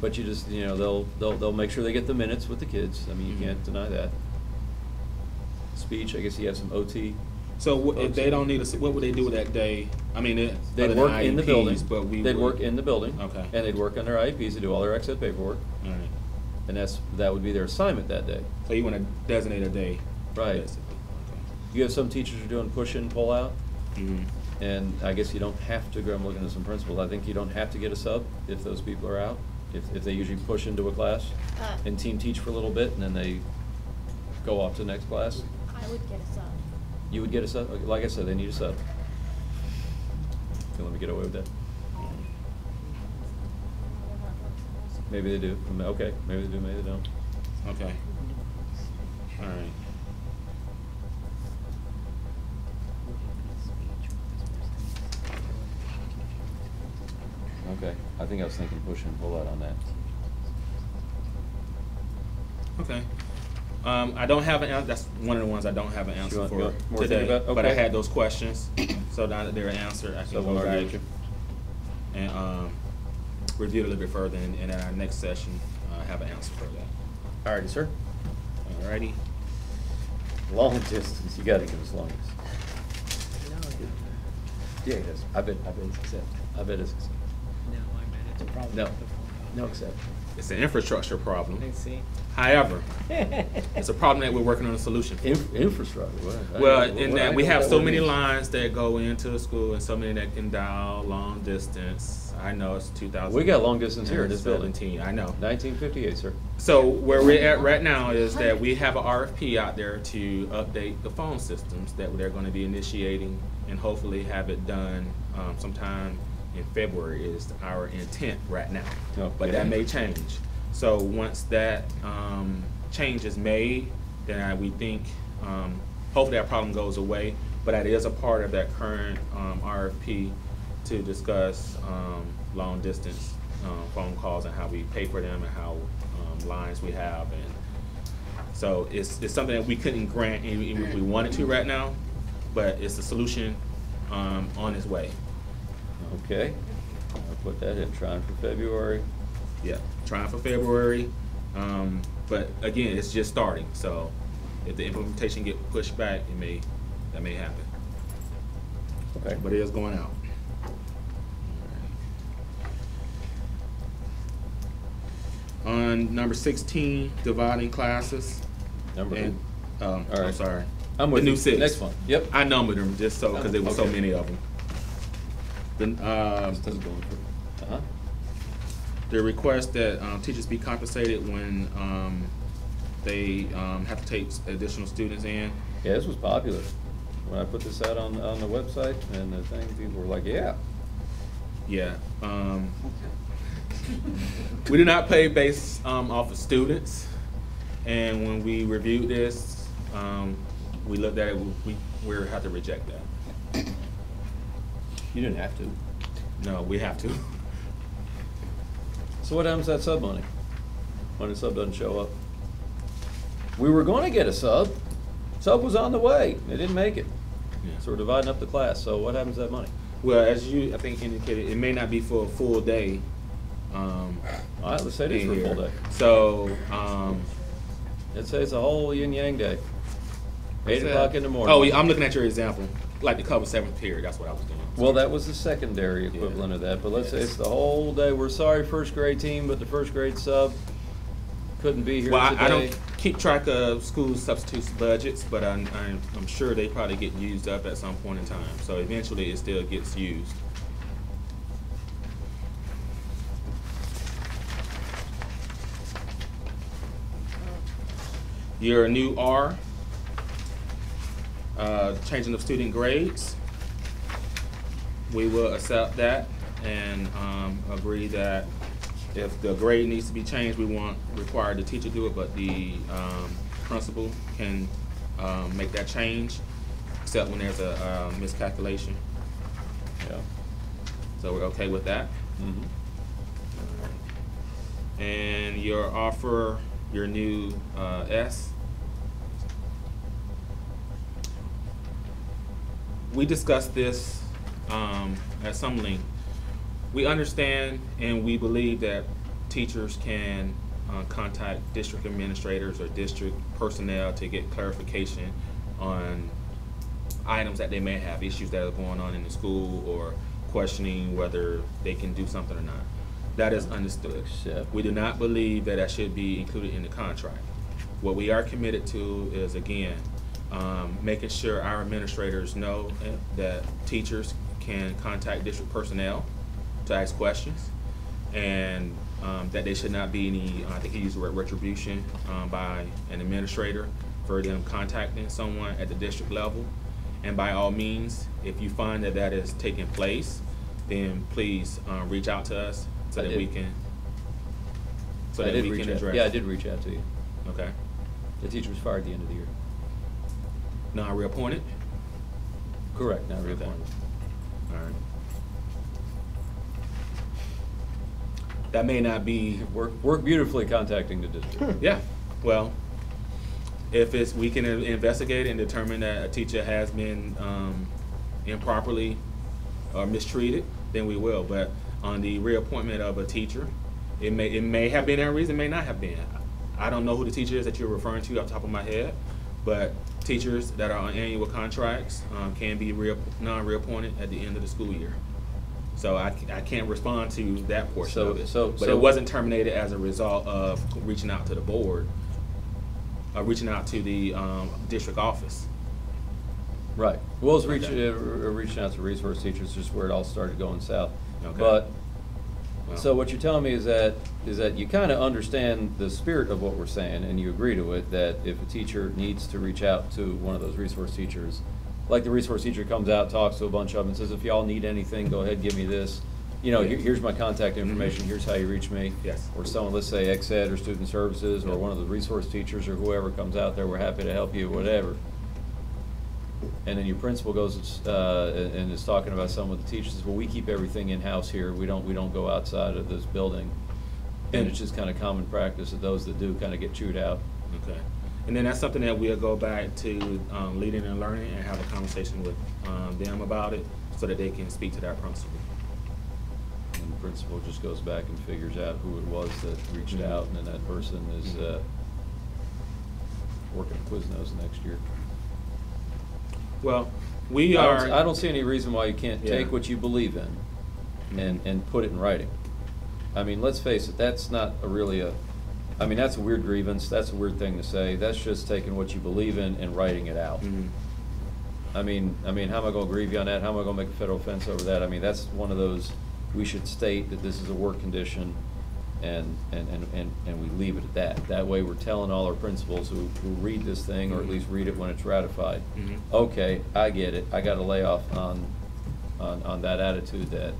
but you just they'll make sure they get the minutes with the kids. I mean, you can't deny that. Speech, I guess you have some OT. So if they don't need what would they do that day? I mean, They'd other than work in the IEPs, building. but we They'd would- work in the building. Okay. And they'd work on their IEPs. They do all their exit paperwork, All right. and that would be their assignment that day. So you want to designate a day? Right. Basically. You have some teachers who are doing push in, pull out. Okay. And I guess you don't have to go, I'm looking at some principals, I think you don't have to get a sub if those people are out, if they usually push into a class and team teach for a little bit and then they go off to the next class. I would get a sub. You would get a sub? Like I said, they need a sub. You let me get away with that? Maybe they do. Okay, maybe they do, maybe they don't. Okay. All right. Okay, I think I was thinking push and pull out on that. Okay. I don't have an answer. That's one of the ones I don't have an answer want for more to today. think about? But I Okay. had those questions, so now that they're answered, I So can we'll go argue back with you. and review it a little bit further, and in our next session, have an answer for that. Alrighty, sir. Alrighty. Long distance, you gotta give us long distance. Yeah, it is. I bet it's accept. I bet it's accept. No, I bet it's a problem. No, no accept. It's an infrastructure problem. I see. However, it's a problem that we're working on a solution for. Infrastructure, what? Well, and that we have so many lines that go into the school and so many that can dial long distance. I know it's 2000. We got long distance here in this building. 17, I know. 1958, sir. So where we're at right now is that we have an RFP out there to update the phone systems that they're going to be initiating and hopefully have it done sometime in February is our intent right now. But that may change. So once that change is made, then we think hopefully that problem goes away. But that is a part of that current RFP to discuss long distance phone calls and how we pay for them and how lines we have. And so it's something that we couldn't grant even if we wanted to right now, but it's a solution on its way. Okay, I'll put that in, trying for February. Yeah, trying for February, but again, it's just starting. So if the implementation get pushed back, that may happen. Okay. but it is going out. On number 16, dividing classes. Number And, All I'm right. sorry. I'm with the new you. 6. Next one. Yep. I numbered them just so, because there were so Okay. many of them. Uh-huh. The request that teachers be compensated when they have to take additional students in. Yeah, this was popular. When I put this out on the website and the thing, people were like, yeah. Yeah. We do not pay based off of students. And when we reviewed this, we looked at it, we had to reject that. You didn't have to. No, we have to. So what happens to that sub money when the sub doesn't show up? We were going to get a sub. Sub was on the way. They didn't make it. Yeah. So we're dividing up the class. So what happens to that money? Well, as you, I think, indicated, it may not be for a full day. All right, let's say it is in for a here. full day. So, Let's say it's a whole yin yang day. 8 what's o'clock that? in the morning. Oh, yeah, I'm looking at your example, like the cover 7th period. That's what I was doing. Well, that was the secondary equivalent of that, but let's say Yes. it's the whole day. We're sorry, first grade team, but the first grade sub couldn't be here Well, today. I don't keep track of school substitutes budgets, but I'm sure they probably get used up at some point in time. So eventually, it still gets used. Your new R, changing of student grades. We will accept that and agree that if the grade needs to be changed, we won't require the teacher to do it, but the principal can make that change, except when there's a miscalculation. Yeah. So we're okay with that. Mhm. And your offer, your new S. We discussed this at some length. We understand and we believe that teachers can contact district administrators or district personnel to get clarification on items that they may have, issues that are going on in the school, or questioning whether they can do something or not. That is understood. Except- We do not believe that that should be included in the contract. What we are committed to is, again, making sure our administrators know that teachers can contact district personnel to ask questions, and that there should not be any, I think he used the word retribution, by an administrator for them contacting someone at the district level. And by all means, if you find that that is taking place, then please reach out to us so I that did. we can, so I that did we reach can out. address. Yeah, I did reach out to you. Okay. The teacher was fired at the end of the year. Non-reappointed? Correct, not Okay. reappointed. All right. That may not be, Work beautifully contacting the district. yeah, well, if it's, we can investigate and determine that a teacher has been improperly mistreated, then we will. But on the reappointment of a teacher, it may have been a reason, may not have been. I don't know who the teacher is that you're referring to off the top of my head, but teachers that are on annual contracts can be non-reappointed at the end of the school year. So I can't respond to that portion of it. But it wasn't terminated as a result of reaching out to the board, reaching out to the district office. Right. Well, it's reaching Okay. out to resource teachers, just where it all started going south. Okay. But, Well, so what you're telling me is that you kind of understand the spirit of what we're saying, and you agree to it, that if a teacher needs to reach out to one of those resource teachers, like the resource teacher comes out, talks to a bunch of them, and says, if y'all need anything, go ahead, give me this. You know, Yes. here's my contact information, here's how you reach me. Yes. Or someone, let's say Ex Ed or Student Services, or Yep. one of the resource teachers, or whoever comes out there, we're happy to help you, whatever. And then your principal goes and is talking about some of the teachers, says, well, we keep everything in-house here, we don't go outside of this building. And it's just kind of common practice that those that do kind of get chewed out. Okay. And then that's something that we'll go back to Leading and Learning and have a conversation with them about it so that they can speak to that principal. And the principal just goes back and figures out who it was that reached Mhm. out, and then that person is working at Quiznos next year. Well, We are. I don't see any reason why you can't Yeah. take what you believe in and put it in writing. I mean, let's face it, that's not I mean, that's a weird grievance, that's a weird thing to say. That's just taking what you believe in and writing it out. Mhm. I mean, how am I gonna grieve you on that? How am I gonna make a federal offense over that? I mean, that's one of those, we should state that this is a work condition and we leave it at that. That way we're telling all our principals who read this thing, or at least read it when it's ratified, Mhm. okay, I get it, I gotta lay off on that attitude that.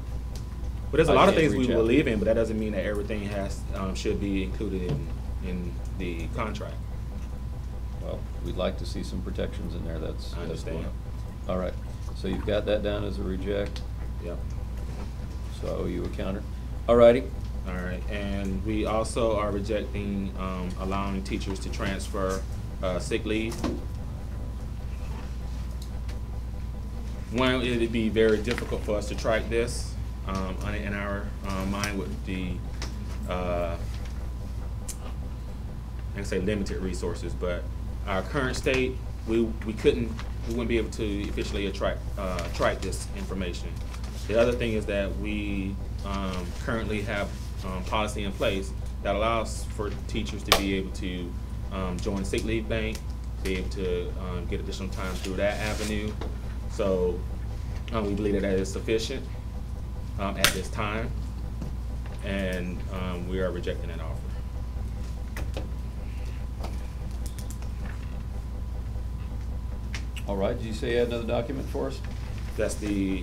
But there's a I lot of can't things we reach out. believe in, but that doesn't mean that everything should be included in the contract. Well, we'd like to see some protections in there, that's. I understand. All right, so you've got that down as a reject, Yep. so I owe you a counter. All righty, All right, and we also are rejecting allowing teachers to transfer sick leave. One, it'd be very difficult for us to track this in our mind with the, I can say limited resources, but our current state, we wouldn't be able to officially track this information. The other thing is that we currently have policy in place that allows for teachers to be able to join sick leave bank, be able to get additional time through that avenue. So we believe that is sufficient at this time, and we are rejecting that offer. all right, did you say you had another document for us? That's the,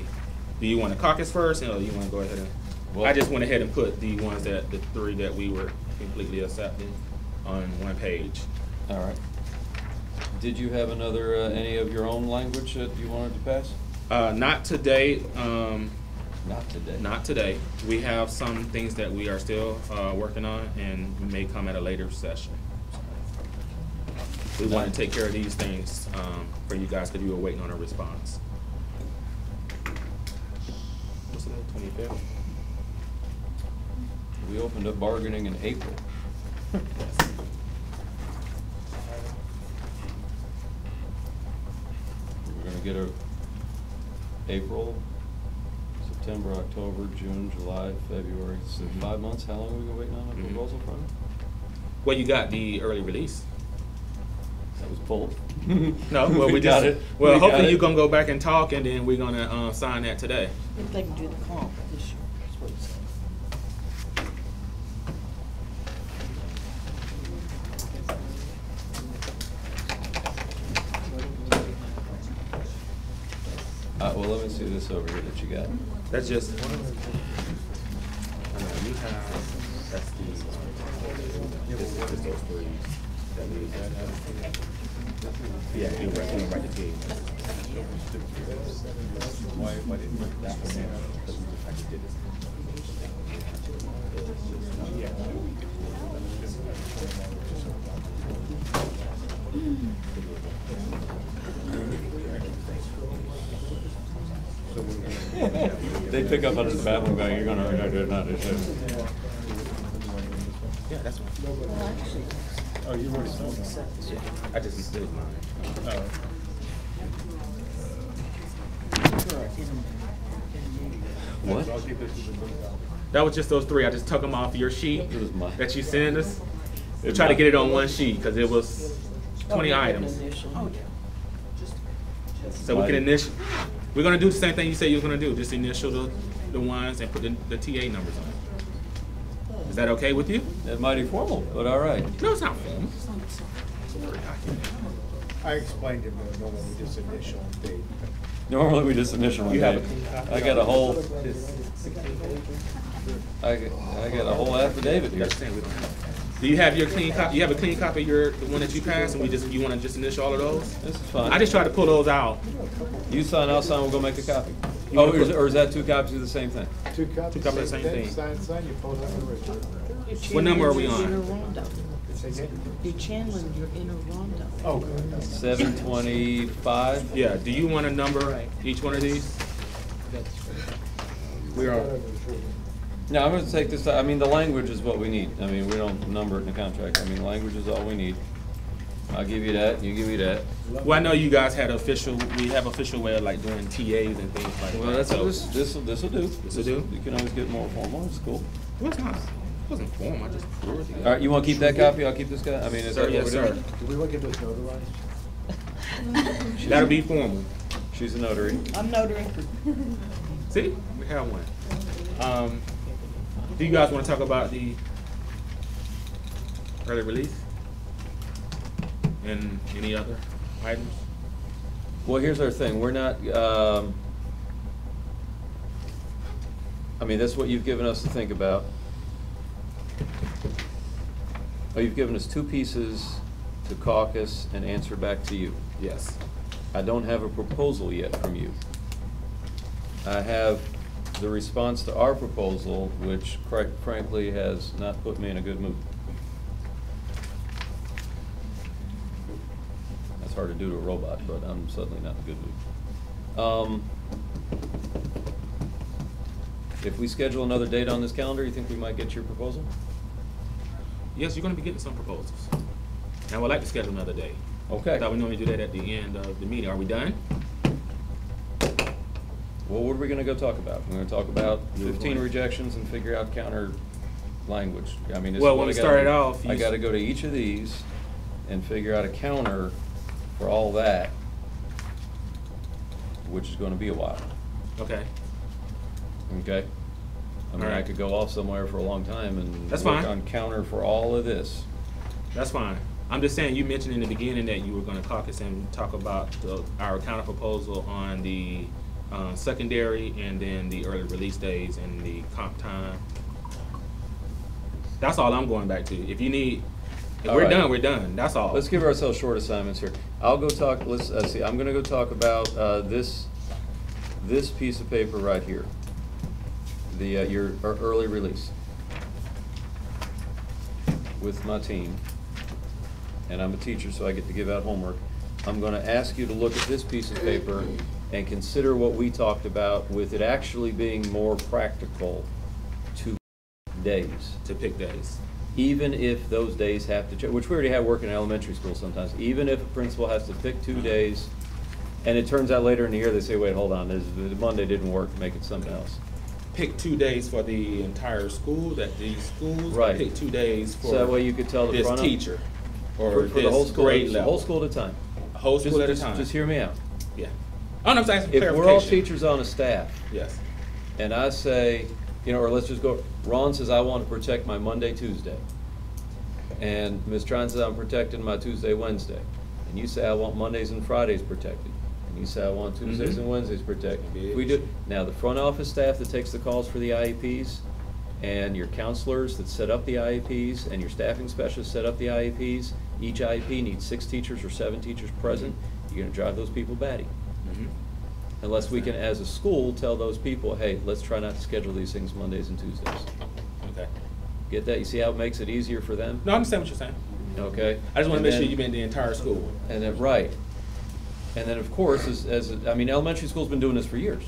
do you want to caucus first, or you want to go ahead and? Well- I just went ahead and put the ones the three that we were completely accepting on one page. All right. Did you have another, any of your own language that you wanted to pass? Not today, Not today. not today. We have some things that we are still working on and may come at a later session. We want to take care of these things for you guys because you were waiting on a response. What's today, 25th? We opened up bargaining in April. We're gonna get April, September, October, June, July, February, so 5 months. How long have we been waiting on a Mhm. proposal from you? Well, you got the early release. That was pulled. No, well, we got just, it. well, We got hopefully it. you're gonna go back and talk, and then we're gonna sign that today. If they can do the comp this year, that's what he said. Well, let me see this over here that you got. That's just. You have, that's the. This is those three that we. Yeah, you write the team. Why didn't you that one in? Because we just actually did this. They pick up under the bathroom going, you're gonna do it, not do it. Yeah, that's one. Oh, you already told us. I just did mine. Oh. What? I'll keep this as a book. That was just those three. I just took them off your sheet It was mine. that you sent us. We tried to get it on one sheet because it was 20 items. Oh, So we can initial. We're gonna do the same thing you said you were gonna do. Just initial the ones and put the TA numbers on it. Is that okay with you? That's mighty formal, but all right. No, it's not formal. I explained it, but normally we just initial date. Normally we just initial one You have day. a clean copy? I got a whole, I got a whole affidavit here. That's the thing, we don't have. Do you have your clean copy? You have a clean copy of the one that you passed, and you want to just initial all of those? This is fine. I just tried to pull those out. You sign, I'll sign, we'll go make a copy. You Oh, wanna put- or is that two copies of the same thing? Two copies. Two copies of the same thing. Sign, you post on the original. What number are we on? Inner rondo. Say again? You're channeling your inner rondo. Oh, good. 725? Yeah. Do you want to number each one of these? We are. No, I'm gonna take this, I mean, the language is what we need. I mean, we don't number it in the contract. I mean, language is all we need. I'll give you that, you give me that. Well, I know you guys had we have official way of like doing TAs and things like Well, that. that's, So- this'll do. This'll do? You can always get more formal, it's cool. Well, it's not. It wasn't formal. I just threw it together. All right, you wanna keep that copy? I'll keep this guy? I mean, is Sir, that what yes, we're sir. doing? Do we want to get this notarized? That'll be formal. She's a notary. I'm notary. See, we have one. Do you guys want to talk about the early release and any other items? Well, here's our thing, we're not, I mean, that's what you've given us to think about. Oh, you've given us 2 pieces to caucus and answer back to you. Yes. I don't have a proposal yet from you. I have the response to our proposal, which quite frankly has not put me in a good mood. That's hard to do to a robot, but I'm suddenly not in a good mood. If we schedule another date on this calendar, you think we might get your proposal? Yes, you're going to be getting some proposals. And I would like to schedule another day. Okay. I thought we normally do that at the end of the meeting. Are we done? Well, what are we gonna go talk about? We're gonna talk about Move 15 on. rejections and figure out counter language. I mean, this is Well, what when I we gotta started do. off, I you- gotta go to each of these and figure out a counter for all that, which is gonna be a while, Okay. okay? I mean, I Alright. could go off somewhere for a long time and That's work fine. on counter for all of this. That's fine. I'm just saying, you mentioned in the beginning that you were going to caucus and talk about our counter proposal on the secondary and then the early release days and the comp time. That's all I'm going back to. If you need, if All we're right. done, we're done. That's all. Let's give ourselves short assignments here. I'll go talk, let's, see, I'm gonna go talk about, this piece of paper right here. The, your early release with my team. And I'm a teacher, so I get to give out homework. I'm gonna ask you to look at this piece of paper and consider what we talked about with it actually being more practical to days. To pick days. Even if those days have to change, which we already have working in elementary school sometimes, even if a principal has to pick 2 days, and it turns out later in the year, they say, wait, hold on, the Monday didn't work, make it something else. Pick 2 days for the entire school, that these schools. Right. Pick 2 days for So that way you could tell the this front of- teacher. Or For the whole this school, grade the level. whole school at a time. Whole school at a time. Just hear me out. Yeah. Oh, no, I'm asking If clarification. we're all teachers on a staff, Yes. and I say, or let's just go, Ron says, I want to protect my Monday, Tuesday. And Ms. Tron says, I'm protecting my Tuesday, Wednesday. And you say, I want Mondays and Fridays protected. And you say, I want Tuesdays Mhm. and Wednesdays protected. Maybe We it do, should- now, the front office staff that takes the calls for the IEPs, and your counselors that set up the IEPs, and your staffing specialists set up the IEPs, each IEP needs 6 teachers or 7 teachers present. You're gonna drive those people batty. Mhm. Unless we can, as a school, tell those people, hey, let's try not to schedule these things Mondays and Tuesdays. Okay. Get that? You see how it makes it easier for them? No, I understand what you're saying. Okay? I just want And to make sure then- you meant the entire school. And then, right. And then, of course, I mean, elementary school's been doing this for years,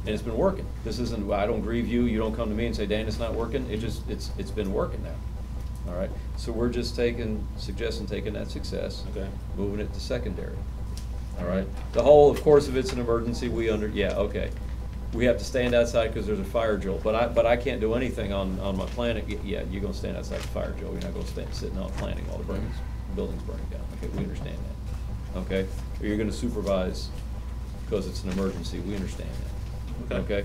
and it's been working. This isn't, well, I don't grieve you, you don't come to me and say, Dan, it's not working. It's been working now. All right? So we're just suggesting taking that success, Okay. moving it to secondary. All right? The whole, of course, if it's an emergency, yeah, okay. We have to stand outside because there's a fire drill, but I can't do anything on my planet. Yeah, you're gonna stand outside the fire drill. You're not gonna stand sitting out planning while the building's burning down. Okay, we understand that. Okay? Or you're gonna supervise because it's an emergency. We understand that. Okay.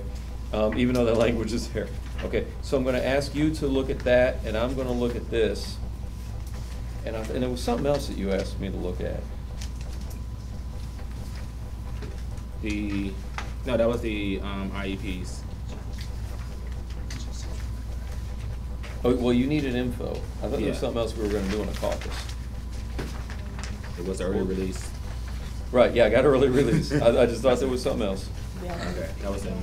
Okay? Even though that language is there. Okay, so I'm gonna ask you to look at that, and I'm gonna look at this. And there was something else that you asked me to look at. No, that was the IEPs. Oh, well, you needed info. I thought there Yeah. was something else we were gonna do in a caucus. It was the early release. Right, yeah, I got early release. I just thought there was something else. Yeah. Okay, that was it.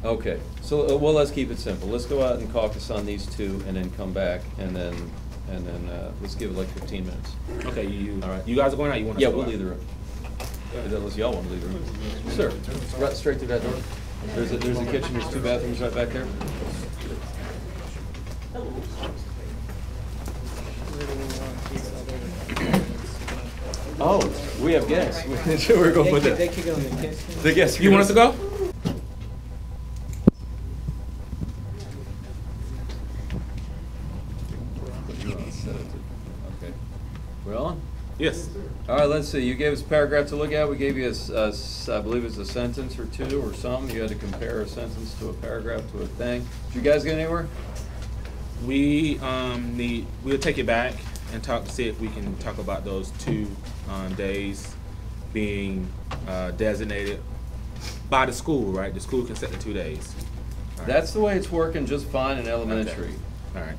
Okay, so, well, let's keep it simple. Let's go out and caucus on these 2 and then come back and then, let's give it like 15 minutes. Okay, All right. you guys are going out, you want to Yeah, go we'll out? leave the room. Unless y'all want to leave the room. Sir, right straight through that door. There's a kitchen, there's 2 bathrooms right back there. Oh, we have guests. We're going with They that. could go in the kitchen. The guests. You want us to go? Okay. We're on? Yes. All right, let's see. You gave us a paragraph to look at. We gave you I believe it's a sentence or two or something. You had to compare a sentence to a paragraph to a thing. Did you guys get anywhere? We'll take it back and talk to see if we can talk about those 2 days being designated by the school, right? The school can set the 2 days. All right. That's the way it's working just fine in elementary. All right.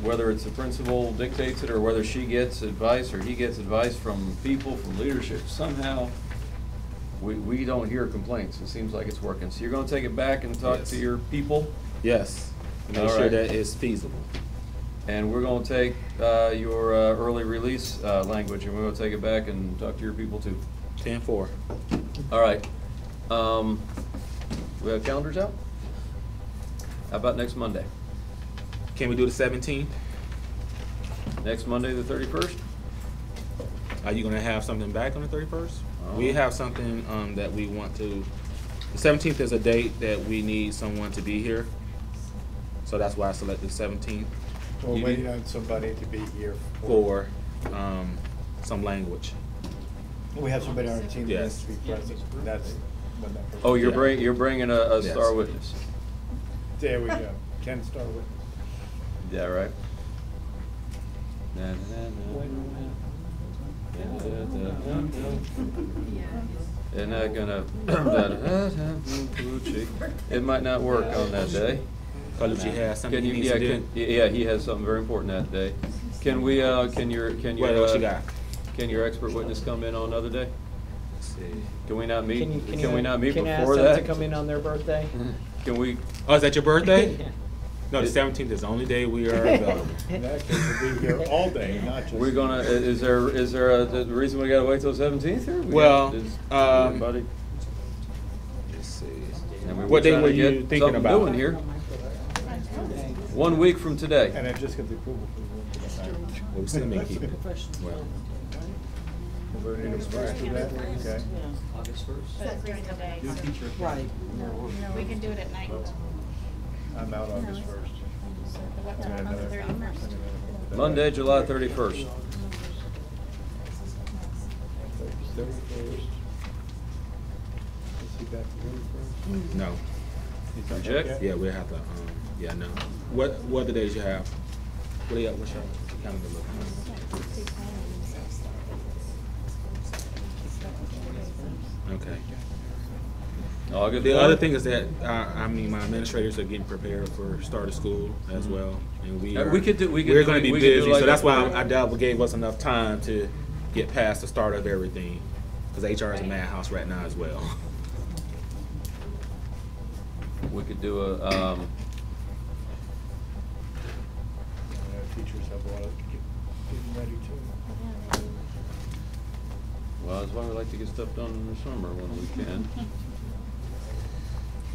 Whether it's the principal dictates it or whether she gets advice or he gets advice from people, from leadership, somehow we don't hear complaints. It seems like it's working. So you're going to take it back and talk Yes. to your people? Yes. Make All sure right. that it's feasible. And we're going to take your early release language and we're going to take it back and talk to your people too. 10-4. All right. We have calendars out? How about next Monday? Can we do the 17th? Next Monday, the 31st? Are you gonna have something back on the 31st? Oh. We have something that we want to. The 17th is a date that we need someone to be here, so that's why I selected 17th We're You waiting need- on somebody to be here. for some language. We have somebody on our team that Yes. needs to be present. That's when that person. Oh, you're Yeah. you're bringing a Yes. star witness. There we go. Ken start with. Yeah, right. Isn't that gonna, it might not work on that day. Carlucci has something Can he you, needs yeah, to do. yeah, he has something very important that day. Can we, can your, What you got? can your expert witness come in on another day? Let's see. Can we not meet, Can can we not meet you before ask that? them to come in on their birthday? Can we, Oh, is that your birthday? Yeah. No, the 17th is the only day we are available. In that case, we'll be here all day, not just. we're gonna, is there the reason we gotta wait till 17th here? Well, Everybody? Let's see. I mean, What we're day trying were to you get thinking something about? doing here. 1 week from today. And I just got the approval for the room for the night. Well, we still may keep it. Well, We're in the price for that, okay. August 1st. But during the day, so- Right. No, we can do it at night. I'm out August 1st. What time on the 31st? Monday, July 31st. 31st. Is he back to 31st? no. Reject? Okay. Yeah, we'll have to, yeah, no. What other days you have? What do you, what's your calendar look like? Okay. August The 1? other thing is that, my administrators are getting prepared for start of school as well, and we could do- we could we're do- gonna be we could do busy, like so that's a- why I doubt we gave us enough time to get past the start of everything, because HR is a madhouse right now as well. We could do a, Teachers have a lot of getting ready too. well, that's why we like to get stuff done in the summer when we can.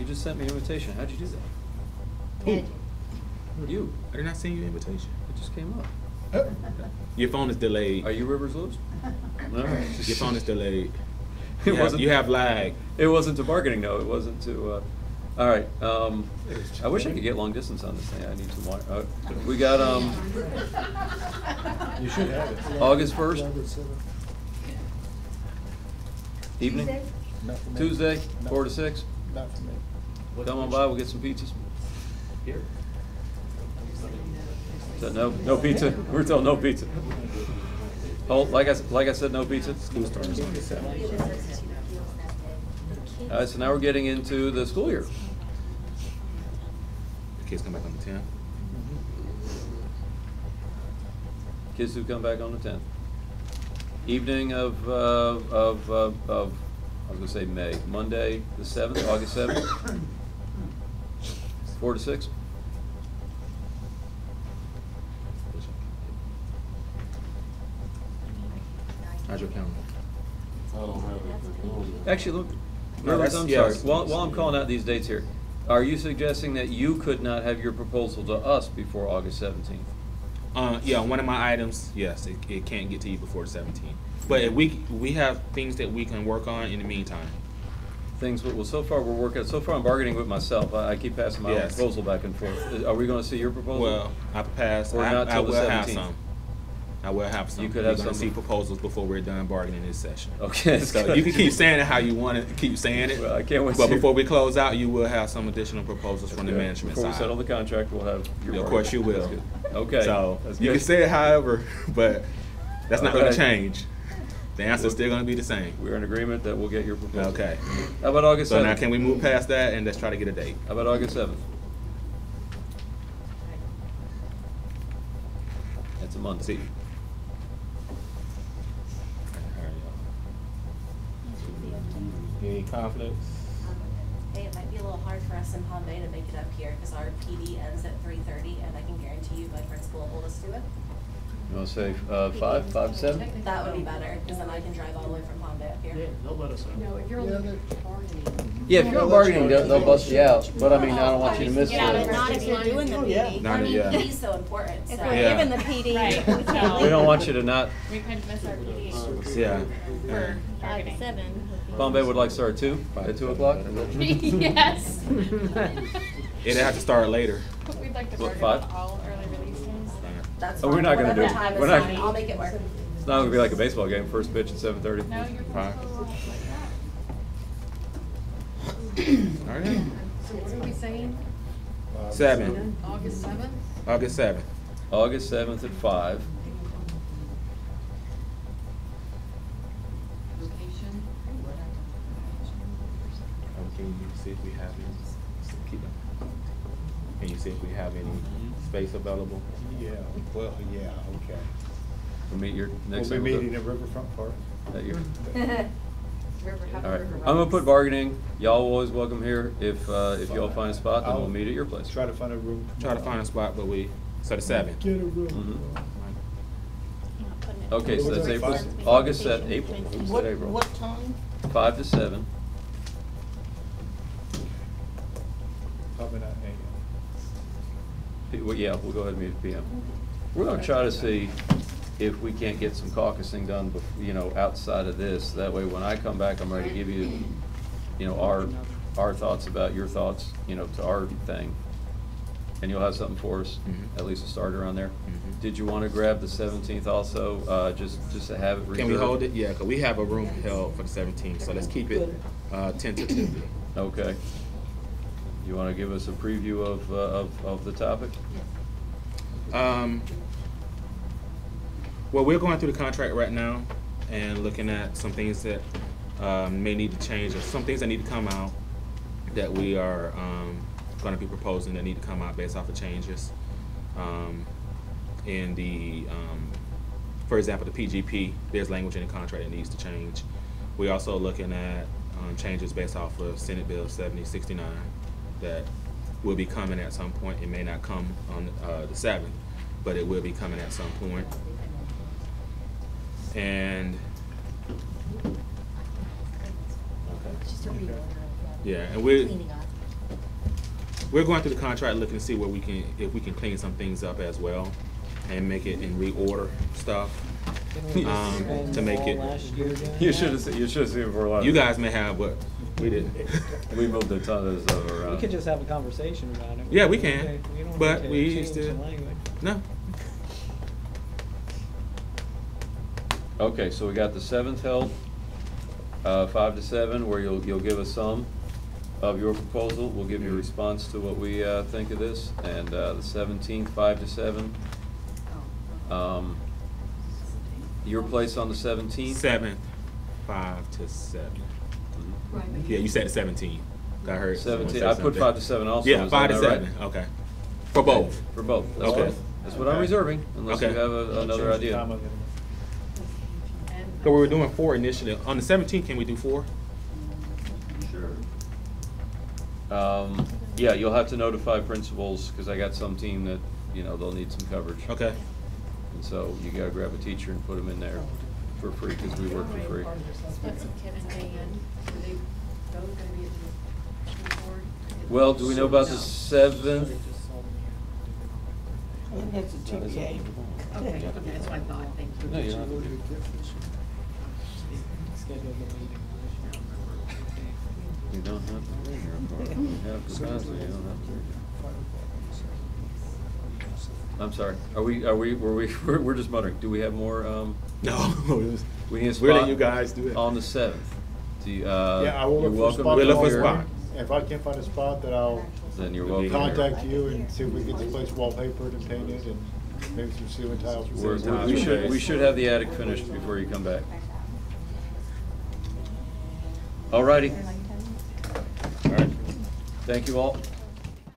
You just sent me an invitation. How'd you do that? Ed, You. I did not send you an invitation. It just came up. Your phone is delayed. Are you Rivers Lewis? No. Your phone is delayed. It wasn't- You have lag. It wasn't to marketing, no. It wasn't to, all right. I wish I could get long distance on this thing. I need some wire. We got, You should have it. August 1st? Evening? Tuesday? Not for me. Tuesday, No. 4 to 6? Not for me. Come on by, we'll get some pizzas. Here. So no pizza? We're told no pizza. Hold, like I said, no pizza? School starts on the 7th. All right, so now we're getting into the school year. The kids come back on the 10th. Kids who come back on the 10th. Evening of I was gonna say May, Monday, the 7th, August 7th. 4 to 6. How's your calendar? Actually, look, No, Rivers, that's- I'm yes. sorry, while I'm calling out these dates here, are you suggesting that you could not have your proposal to us before August 17th? Yeah, one of my items, yes, it can't get to you before the 17th. But if we have things that we can work on in the meantime. Things, well, so far we're working, so far I'm bargaining with myself. I keep passing my own Yes. proposal back and forth. Are we gonna see your proposal? Well, I passed, Or not I till the will have 17th. some. I will have some. You could have You're gonna some see proposals before we're done bargaining this session. Okay, that's So good. you can keep saying it how you want to keep saying it. Well, I can't wait to But see- before we close out, you will have some additional proposals from the Good. management Before side. we settle the contract, we'll have your. Yeah, of bargain. course you will. That's good. Okay. So That's you good. can say it however, but that's not going Okay. to change. The answer's still going to be the same. We're in agreement that we'll get your proposal. Okay. How about August So 7th? now can we move past that and let's try to get a date? How about August 7th? That's a month. See. Any conflicts? Hey, it might be a little hard for us in Palm Bay to make it up here because our PD ends at 3:30, and I can guarantee you my principal will hold us to it. You wanna say, 5 to 7? That would be better, because then I can drive all the way from Palm Bay up here. They'll let us know. No, if you're only bargaining. Yeah, if you're on bargaining, they'll bust you out, but I mean, I don't want you to miss Yeah, but the, not if you're doing the Oh, yeah. PD. Not I mean, yeah. PD's so important, If so. we're Yeah. given the PD, Right. we can't we don't want you to not, We could miss our PD Yeah. for 5 to bargaining. 7. Palm Bay would like to start at 2, at 2 o'clock? Yes. It'll have to start later. We'd like to What, bargain 5? on all early release days. That's Oh, we're fine. not gonna Whatever do- time is we're not- fine. I'll make it work. It's not gonna be like a baseball game, first pitch at 7:30. No, you're Fine. supposed to like that. All right. So what are we saying? 7. August 7th? August 7th. August 7th at 5. Location? Can you see if we have any? Keep it. Can you see if we have any space available? Yeah, well, yeah, okay. We'll meet your next We'll time. be meeting at Riverfront Park. That year. River, have All a right, river I'm gonna runs. put bargaining. Y'all always welcome here. If y'all find a spot, then we'll I'll meet at your place. Try to find a room. Try to find a spot, but so the 7th. Get a room. Mhm. Not putting it- Okay, so that's What April, was it? August 7th, April, who said What, April? what time? 5 to 7. Probably not AM. Well, yeah, we'll go ahead and meet at PM. We're gonna try to see if we can't get some caucusing done, outside of this. That way, when I come back, I'm ready to give you, our thoughts about your thoughts, to our thing. And you'll have something for us, Mhm. at least a starter on there. Mhm. Did you wanna grab the 17th also, just to have it reserved? Can we hold it? Yeah, because we have a room held for the 17th, so let's keep it tentatively. Okay. You wanna give us a preview of the topic? Well, we're going through the contract right now and looking at some things that may need to change, or some things that need to come out that we are going to be proposing that need to come out based off of changes. In the, for example, the PGP, there's language in the contract that needs to change. We're also looking at changes based off of Senate Bill 7069 that will be coming at some point. It may not come on the 7th, but it will be coming at some point. And yeah, and we're going through the contract looking to see where if we can clean some things up as well and make it and reorder stuff to make it. You should have seen it before lunch. You guys may have, but we didn't. We moved a ton of stuff around. We could just have a conversation about it. Yeah, we can, We don't but need to we change still- the language. No. Okay, so we got the 7th held, 5 to 7, where you'll give us some of your proposal. We'll give you a response to what we think of this, and the 17th, 5 to 7. Your place on the 17th? 7, 5 to 7. Yeah, you said 17. I heard. someone 17. say I put something. 5 to 7 also. Yeah, is 5 to that right? 7. Okay. For both. For both. That's Okay. both. That's what I'm Okay. reserving, unless you Okay. have another Change the idea. time of it. So we were doing 4 initially. On the 17th, can we do 4? Yeah, you'll have to notify principals, because I got some team that, they'll need some coverage. Okay. And so you gotta grab a teacher and put them in there. for free because we work for free. Well, do we know about the 7th? I think that's a TPA. Okay, that's what I thought, thank you. No, you don't have to do Schedule the meeting. it. You don't have to be here. You have capacity, you don't have to. I'm sorry. We're just muttering. Do we have more, No. we need a spot? We're letting you guys do it. On the 7th. Do you, Yeah, I will you're look for a welcome spot. to We'll look come for a here. spot. If I can't find a spot, then I'll Then you're welcome here. contact you and see if we can get the place wallpapered and painted and maybe some ceiling tiles. We should have the attic finished before you come back. All righty. All right. Thank you all.